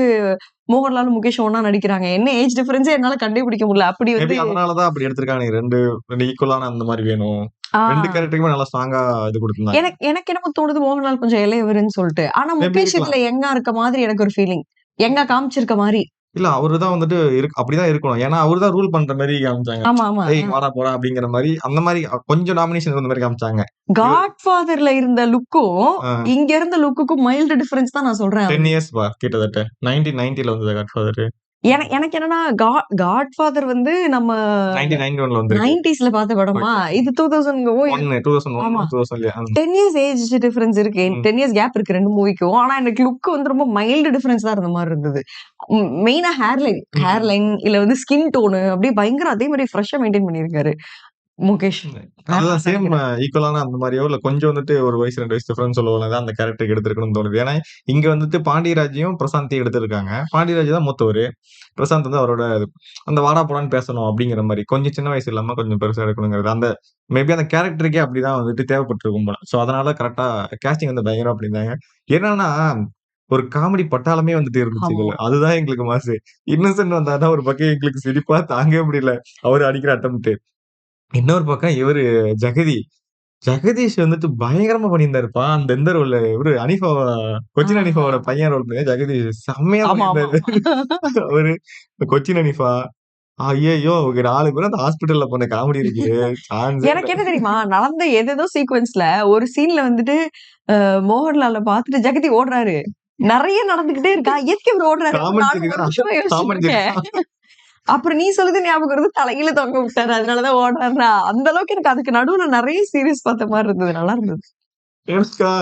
மோகன்லால் முகேஷ் ஒண்ணா நடிக்கிறாங்க. என்ன ஏஜ் டிஃபரன்ஸே என்னால கண்டுபிடிக்க முடியல. அப்படி மேபி வந்து அதனாலதான் அப்படி எடுத்திருக்காங்க. 2 ஈக்குவலான அந்த மாதிரி வேணும். ஆ 2 கேரக்டருக்குமே நல்லா ஸ்ட்ராங்கா இது கொடுத்திருந்தாங்க. எனக்கு என்னமோ தோணுது மோகன்லால் கொஞ்சம் இளையவருன்னு சொல்லிட்டு. ஆனா மேபி முகேஷ் இருக்கலாம். இதுல யங்கா இருக்க மாதிரி எனக்கு ஒரு ஃபீலிங். யங்கா காமிச்சிருக்க மாதிரி. இல்ல அவருதான் வந்துட்டு அப்படிதான் இருக்கணும். ஏன்னா அவருதான் ரூல் பண்ற மாதிரி காமிச்சாங்க. ஆமா ஆமா. ஏய் வாடா போடா அப்படிங்கிற மாதிரி அந்த மாதிரி கொஞ்சம் டாமினேஷன் இருந்த மாதிரி காமிச்சாங்க. காட்ஃபாதர்ல இருந்த லுக்கும் ஆ, இங்க இருந்த லுக்குக்கும் மைல்டு டிஃபரன்ஸ் தான் நான் சொல்றேன். 10 இயர்ஸ் பா கிட்டத்தட்ட 1990ல வந்தது காட்ஃபாதர். எனக்கு என்னன்னா காட்ஃபாதர் வந்து நம்ம 1991 வந்திருக்கு 90ஸ்ல பார்த்த படமா, இது 2000 ஆமா 2001 10 இயர்ஸ் ஏஜ் டிஃபரன்ஸ் இருக்கு. 10 இயர்ஸ் கேப் இருக்கு ரெண்டு மூவிக்கும். ஆனா எனக்கு லுக் வந்து ரொம்ப மைல்டு டிஃபரன்ஸ் தான் இருந்த மாதிரி இருந்தது. மெயினா ஹேர்லைன் இல்ல வந்து ஸ்கின் டோனு அப்படியே பயங்கர அதே மாதிரி ஃப்ரெஷ்ஷா மெயின்டைன் பண்ணியிருக்காரு முகேஷ். அதுதான் சேம் ஈக்குவலான அந்த மாதிரியோ இல்ல கொஞ்சம் வந்துட்டு ஒரு வயசு 2 வயசு டிஃபரன்ஸ் சொல்லுவாங்க அந்த கேரக்டருக்கு எடுத்திருக்கணும்னு தோணுது. ஏன்னா இங்க வந்துட்டு பாண்டியராஜையும் பிரசாந்தையும் எடுத்திருக்காங்க. பாண்டியராஜ் தான் மூத்தவர், பிரசாந்த் வந்து அவரோட அந்த வாடா போடான்னு பேசணும் அப்படிங்கிற மாதிரி கொஞ்சம் சின்ன வயசு இல்லாம கொஞ்சம் பெருசா எடுக்கணுங்கிறது அந்த மேபி அந்த கேரக்டருக்கே அப்படிதான் வந்துட்டு தேவைப்பட்டிருக்கும் போல. ஸோ அதனால கரெக்டா கேஸ்டிங் வந்து பயங்கரம் அப்படின்னாங்க. என்னன்னா ஒரு காமெடி பட்டாளமே வந்துட்டு இருந்துச்சு இதுல. அதுதான் எங்களுக்கு மாசு. இன்னசென்ட் வந்தாதான் ஒரு பக்கம் எங்களுக்கு சிரிப்பா தாங்கவே முடியல அவரு அடிக்கிற அட்டம்ப்ட். இன்னொரு பக்கம் இவரு ஜெகதீஷ் வந்துட்டு பயங்கரமா பண்ணியிருந்தாருப்பா. அந்த எந்த ரோல்ல இவரு கொச்சின் அனிஃபாவோட பையன் ரோல் பண்ணி ஜெகதீஷ் செம்மையா பண்ணியிருந்தாரு. அவரு கொச்சின் அனிஃபா ஐயோ 4 பேரும் அந்த ஹாஸ்பிட்டல்ல பண்ண காமெடி இருக்கு சான்ஸே எனக்கு என்ன தெரியுமா நடந்த ஏதேதோ சீக்வென்ஸ்ல ஒரு சீன்ல வந்துட்டு மோகன்லால பாத்துட்டு ஜெகதி ஓடுறாரு. நிறைய நடந்துகிட்டே இருக்கா, எதுக்கு இவர் ஓடுறாரு? நானும் ஒரு நிமிஷமா யோசிச்சுட்டு இருக்கேன். அப்புறம் நீ சொல்லுது ஞாபகம் வருது, தலையில தொங்க விட்டாரு அதனாலதான் ஓடுறாருனா. அந்த அளவுக்கு எனக்கு அதுக்கு நடுவுல நிறைய சீரியஸ் பார்த்த மாதிரி இருந்தது. நல்லா இருந்தது. எனக்கா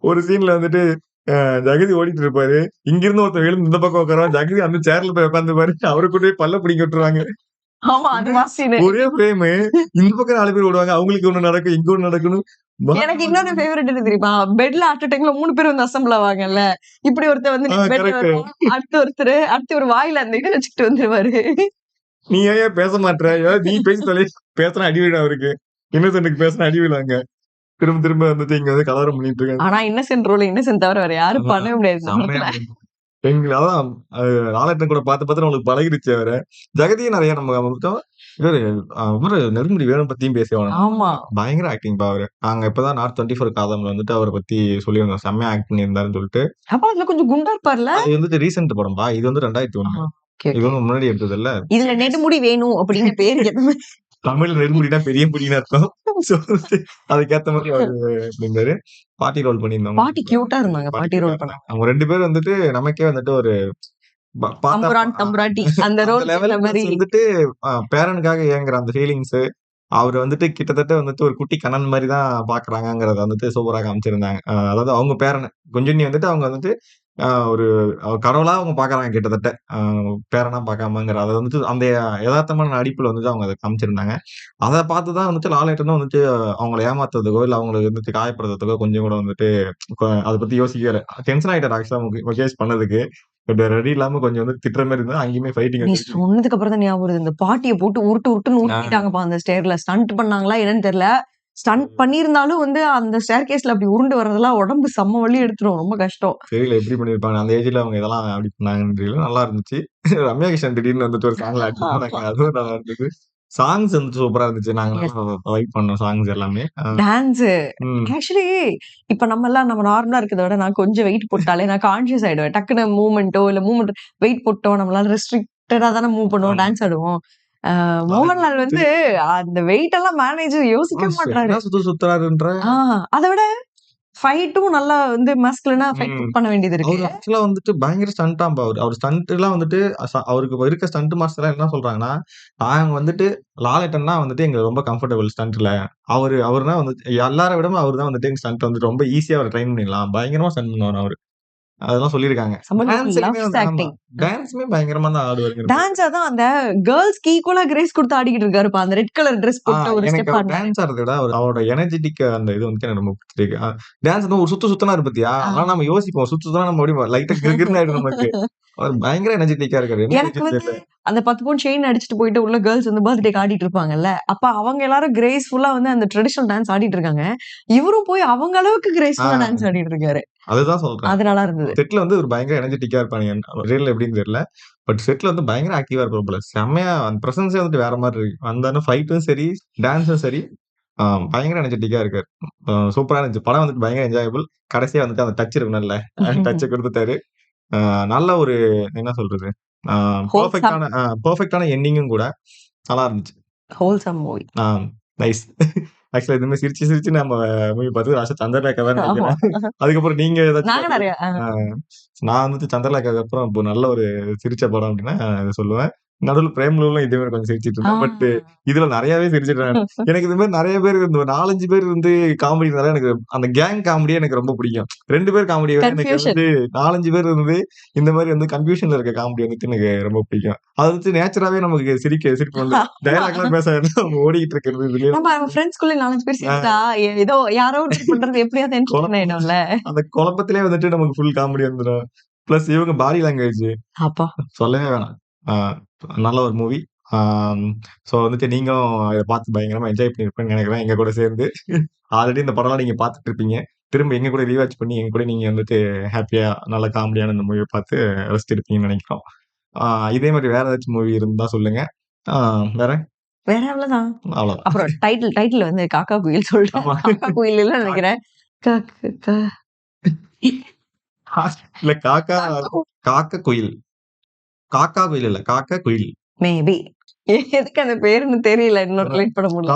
ஒரு சீன்ல வந்துட்டு ஜெகதி ஓடிட்டு இருப்பாரு. இங்க இருந்து ஒருத்தர் விழுந்து இந்த பக்கம் உட்காருவான். ஜெகதி அந்த சேர்ல போய் உட்காந்து பாரு அவரு கூட போய் பல்ல பிடிக்க விட்டுருவாங்க. ஆமா அது மாசினு. ஒரே ஃப்ரேம் இந்த பக்கம் 4 பேர் ஓடுவாங்க. அவங்களுக்கு ஒண்ணு நடக்கும் இங்க ஒண்ணு நடக்கணும். எனக்கு இன்னொரு ஃபேவரட் என்ன தெரியுமா, பெட்ல அட் டைம்ல 3 பேர் வந்து அசம்பிள் ஆவாங்கல்ல. இப்படி ஒருத்தர் வந்து பெட்ல வருவான், அடுத்து ஒரு வாயில அந்த இதை வச்சுட்டு வந்துருவாரு. நீ ஏன் பேச மாட்டற? நீ பேசி தொலை. பேசினா அடிவிடும் அவருக்கு. இன்னசென்ட்டுக்கு பேசினா அடிவிடாங்க. திரும்ப வந்துட்டு இங்க வந்து கலவரம் பண்ணிட்டு இருக்காங்க. ஆனா இன்னசென்ட் ரோல் இன்னசென்ட் தவிர வேற யாரும் பண்ணவே முடியாது. அதான் லாலேட்டன் கூட பார்த்து நம்மளுக்கு பழகிருச்சு. அவர ஜெகதியும் நிறைய நம்ம இவரு நெருங்குடி வேணும் பத்தியும் பேசுவாங்க. ஆமா பயங்கர ஆக்டிங் அவரு. நாங்க இப்பதான் நார்த் 24 காதம்ல வந்துட்டு அவரை பத்தி சொல்லியிருந்தோம். செம்மையா ஆக்ட் பண்ணியிருந்தாருன்னு சொல்லிட்டு. அப்ப அதுல கொஞ்சம் குண்டா இருப்பார்ல. இது வந்துட்டு ரீசெண்ட் படம்பா. இது வந்து 2001. இது வந்து முன்னாடி எடுத்தது இல்ல. இதுல நெடுமுடி வேணும் அப்படின்னு பேரு தமிழ்ல நெடுமுடினா பெரிய முடின்னு அர்த்தம். அதுக்கேத்த மாதிரி அவரு இருந்தாரு. பாட்டி ரோல் பண்ணியிருந்தாங்க. பாட்டி கியூட்டா இருந்தாங்க. பாட்டி ரோல் பண்ணாங்க. அவங்க 2 பேரும் வந்துட்டு நமக்கே வந்துட்டு ஒரு தம்புராட்டி அந்த ரோல் வந்துட்டு பேரனுக்காக ஏங்குற அந்த ஃபீலிங்ஸ் அவர் வந்துட்டு கிட்டத்தட்ட வந்துட்டு ஒரு குட்டி கண்ணன் மாதிரி தான் பாக்குறாங்கிறத வந்துட்டு சூப்பரா காமிச்சிருந்தாங்க. அதாவது அவங்க பேரனை குஞ்சுண்ணி வந்துட்டு அவங்க வந்துட்டு ஒரு கடவுளா அவங்க பாக்குறாங்க கிட்டத்தட்ட பேரனா பார்க்காமங்கிற அதை வந்துட்டு அந்த யதார்த்தமான நடிப்புல வந்துட்டு அவங்க அதை காமிச்சிருந்தாங்க. அதை பார்த்துதான் வந்துட்டு லாலேட்டனும் வந்துட்டு அவங்களை ஏமாத்துறதுக்கோ இல்ல அவங்களுக்கு வந்துட்டு காயப்படுறதுக்கோ கொஞ்சம் கூட வந்துட்டு அதை பத்தி யோசிக்கல. டென்ஷன் ஆயிட்டாரு ஆக்சுவலா முகேஷ் பண்ணதுக்கு. ரெடி இல்லாம கொஞ்சம் வந்து திட்டுற மாதிரி இருந்தா அங்கேயுமே ஃபைட்டிங். நீ சொன்னதுக்கு அப்புறம் தான் ஞாபகம் வருது. இந்த பாட்டியை போட்டு உருட்டுன்னு உருட்டிட்டாங்கப்பா அந்த ஸ்டேர்ல. ஸ்டண்ட் பண்ணாங்களா என்னன்னு தெரியல. ஸ்டண்ட் பண்ணியிருந்தாலும் வந்து அந்த ஸ்டேர் கேஸ்ல அப்படி உருண்டு வர்றதெல்லாம் உடம்பு செம்ம வலி எடுத்துரும். ரொம்ப கஷ்டம். தெரியல எப்படி பண்ணிருப்பாங்க அந்த ஏஜ்ல அவங்க இதெல்லாம் அப்படி பண்ணாங்கன்னு தெரியல. நல்லா இருந்துச்சு. ரம்யா கிருஷ்ணன் திடீர்னு வந்துட்டு ஒரு சாங்ல ஆக்ட் பண்ணாங்க. அதுவும் நல்லா இருந்தது. சாங்ஸ் வந்து சூப்பரா இருந்துச்சு. நாங்க வைப் பண்ணோம் சாங்ஸ் எல்லாமே. டான்ஸ் ஆக்சுவலி இப்ப நம்ம நார்மலா இருக்கிறத விட நான் கொஞ்சம் வெயிட் போட்டாலே நான் கான்சியஸ் ஆயிடுவேன். டக்குனு மூவ்மெண்ட்டோ இல்ல மூவ்மெண்ட் வெயிட் போட்டோம் நம்மளால ரெஸ்ட்ரிக்டடா தானே மூவ் பண்ணுவோம், டான்ஸ் ஆடுவோம். மோகன்லால் வந்து அந்த வெயிட் எல்லாம் மேனேஜ் யோசிக்க மாட்டாரு. சுத்துறாருன்ற அதை விட ஃபைட்டும் நல்லா வந்து மஸ்குலனா ஃபைட் பண்ண வேண்டியது இருக்கு. ஆக்சுவலா வந்துட்டு பயங்கர ஸ்டண்டாம்பா அவர் ஸ்டண்ட் எல்லாம் வந்துட்டு அவருக்கு இருக்க ஸ்டண்ட் மாஸ்டர் எல்லாம் என்ன சொல்றாங்கன்னா, நாங்க வந்துட்டு லாலேட்டன்னா வந்துட்டு எங்களுக்கு ரொம்ப கம்ஃபர்டபுள் ஸ்டண்ட்ல. அவருனா வந்துட்டு எல்லாரை விடவும் அவர் தான் வந்துட்டு எங்க ஸ்டண்ட் வந்துட்டு ரொம்ப ஈஸியா அவர் ட்ரெயின் பண்ணிடலாம். பயங்கரமா ஸ்டண்ட் பண்ணுவார் அவரு. அதெல்லாம் சொல்லிருக்காங்க. டான்ஸ்மே பயங்கரமா தான் ஆடுவாரு. டான்ஸ் அதான் அந்த கேர்ள்ஸ்க்கு ஈக்குவலா கிரேஸ் கொடுத்து ஆடிக்கிட்டு இருக்காருப்பா. அந்த ரெட் கலர் Dress போட்டு ஒரு ஸ்டெப் ஆடுறாரு. டான்ஸ் ஆடுறத விட அவரோட எனர்ஜெட்டிக் அந்த இது வந்து எனக்கு ரொம்ப பிடிச்சிருக்கு. டான்ஸ் வந்து ஒரு சுத்தனா இருக்கு பத்தியா. ஆனா நம்ம யோசிப்போம் சுத்தனா நம்ம அப்படியே லைட்டா கிறுகிறுன்னு ஆயிடும் நமக்கு. அவர் பயங்கர எனர்ஜெட்டிக்கா இருக்காரு. எனக்கு வந்து அந்த 10 பவுன் செயின் அடிச்சுட்டு போயிட்டு உள்ள கேர்ள்ஸ் வந்து பர்த்டேக்கு ஆடிட்டு இருப்பாங்கல்ல. அப்ப அவங்க எல்லாரும் கிரேஸ்ஃபுல்லா வந்து அந்த ட்ரெடிஷனல் டான்ஸ் ஆடிட்டு இருக்காங்க. இவரும் போய் அவங்க அளவுக்கு கிரேஸ்ஃபுல்லா டான்ஸ் ஆடிட்டு இருக்காரு. அதுதான் சொல்றேன். அது நல்லா இருந்தது. செட்ல வந்து ஒரு பயங்கர எனர்ஜெட்டிக்கா இருப்பாங்க. ரியல் எப்படின்னு தெரியல. பட் செட்ல வந்து பயங்கர ஆக்டிவா இருப்பாரு போல. செம்மையா அந்த பிரசன்ஸே வந்துட்டு வேற மாதிரி இருக்கு. அந்த ஃபைட்டும் சரி டான்ஸும் சரி பயங்கர எனர்ஜெட்டிக்கா இருக்காரு. சூப்பரா இருந்துச்சு. படம் வந்துட்டு பயங்கர என்ஜாயபிள். கடைசியா வந்துட்டு அந்த டச் இருக்கும்ல டச்சை கொடுத்துட்டாரு. நல்ல ஒரு என்ன சொல்றது பெர்ஃபெக்டான எண்டிங்கும் கூட நல்லா இருந்துச்சு. Wholesome movie. நைஸ். ஆக்சுவலா இந்த மாதிரி சிரிச்சு நம்ம மூவி பார்த்து லாஸ்ட் சந்திரலேகா தான் நினைக்கிறேன். அதுக்கப்புறம் நீங்க ஏதாச்சும் நாங்க நிறைய நான் வந்துட்டு சந்திரலேகாக்கு அப்புறம் இப்போ நல்ல ஒரு சிரிச்ச படம் அப்படின்னா இதை சொல்லுவேன். நடுவில் பிரேம்லூர்லாம் இதே மாதிரி கொஞ்சம் சிரிச்சிட்டு இருந்தேன். பட் இதுல நிறையவே சிரிச்சிட்டேன். எனக்கு இது மாதிரி நிறைய பேர் இருந்து ஒரு 4-5 பேர் இருந்து காமெடி இருந்தாலும் எனக்கு அந்த கேங் காமெடியே எனக்கு ரொம்ப பிடிக்கும். 2 பேர் காமெடி எனக்கு வந்து 4-5 பேர் இருந்து இந்த மாதிரி வந்து கன்ஃபியூஷன்ல இருக்க காமெடி வந்துட்டு எனக்கு ரொம்ப பிடிக்கும். அது வந்து நேச்சராவே நமக்கு சிரிப்பு வந்து டயலாக்லாம் பேச நம்ம ஓடிக்கிட்டு இருக்கிறது இதுலயே நம்ம ஃப்ரெண்ட்ஸ்குள்ள 4 பேர் சேர்ந்தா ஏதோ யாரோ பண்றது எப்படியாவது என்டர்டெயின் ஆயிடும்ல. அந்த குழப்பத்திலே வந்துட்டு நமக்கு ஃபுல் காமெடி வந்துடும். பிளஸ் இவங்க பாடி லாங்குவேஜ் அப்பா சொல்லவே வேணாம். நல்ல ஒரு மூவி. ஸோ வந்துட்டு நீங்களும் இதை பார்த்து பயங்கரமா என்ஜாய் பண்ணியிருப்பேன்னு நினைக்கிறேன் எங்க கூட சேர்ந்து. ஆல்ரெடி இந்த படம்லாம் நீங்க பார்த்துட்டு இருப்பீங்க. திரும்ப எங்க கூட ரீவாச் பண்ணி எங்க கூட நீங்க வந்துட்டு ஹாப்பியா நல்ல காமெடியான இந்த மூவியை பார்த்து ரசிச்சிருப்பீங்கன்னு நினைக்கிறோம். இதே மாதிரி வேற ஏதாச்சும் மூவி இருந்தா சொல்லுங்க. வேற வேற அவ்வளவுதான். அவ்வளவுதான். அப்புறம் டைட்டில் வந்து காக்கா குயில் சொல்லிட்டேன். ஆமா. காக்கா குயில் இல்ல நினைக்கிறேன். இல்ல காக்கா குயில். காக்கா குயில் இல்ல காக்கா குயில். மேபி எதுக்கு அந்த பேருன்னு தெரியல. இன்னொரு ரிலேட் பண்ண முடியல.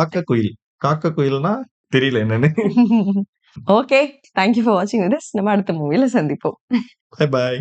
காக்கா குயில்னா தெரியல என்னன்னு. ஓகே, தேங்க்யூ ஃபார் வாட்சிங் திஸ். நம்ம அடுத்த மூவில சந்திப்போம். பை.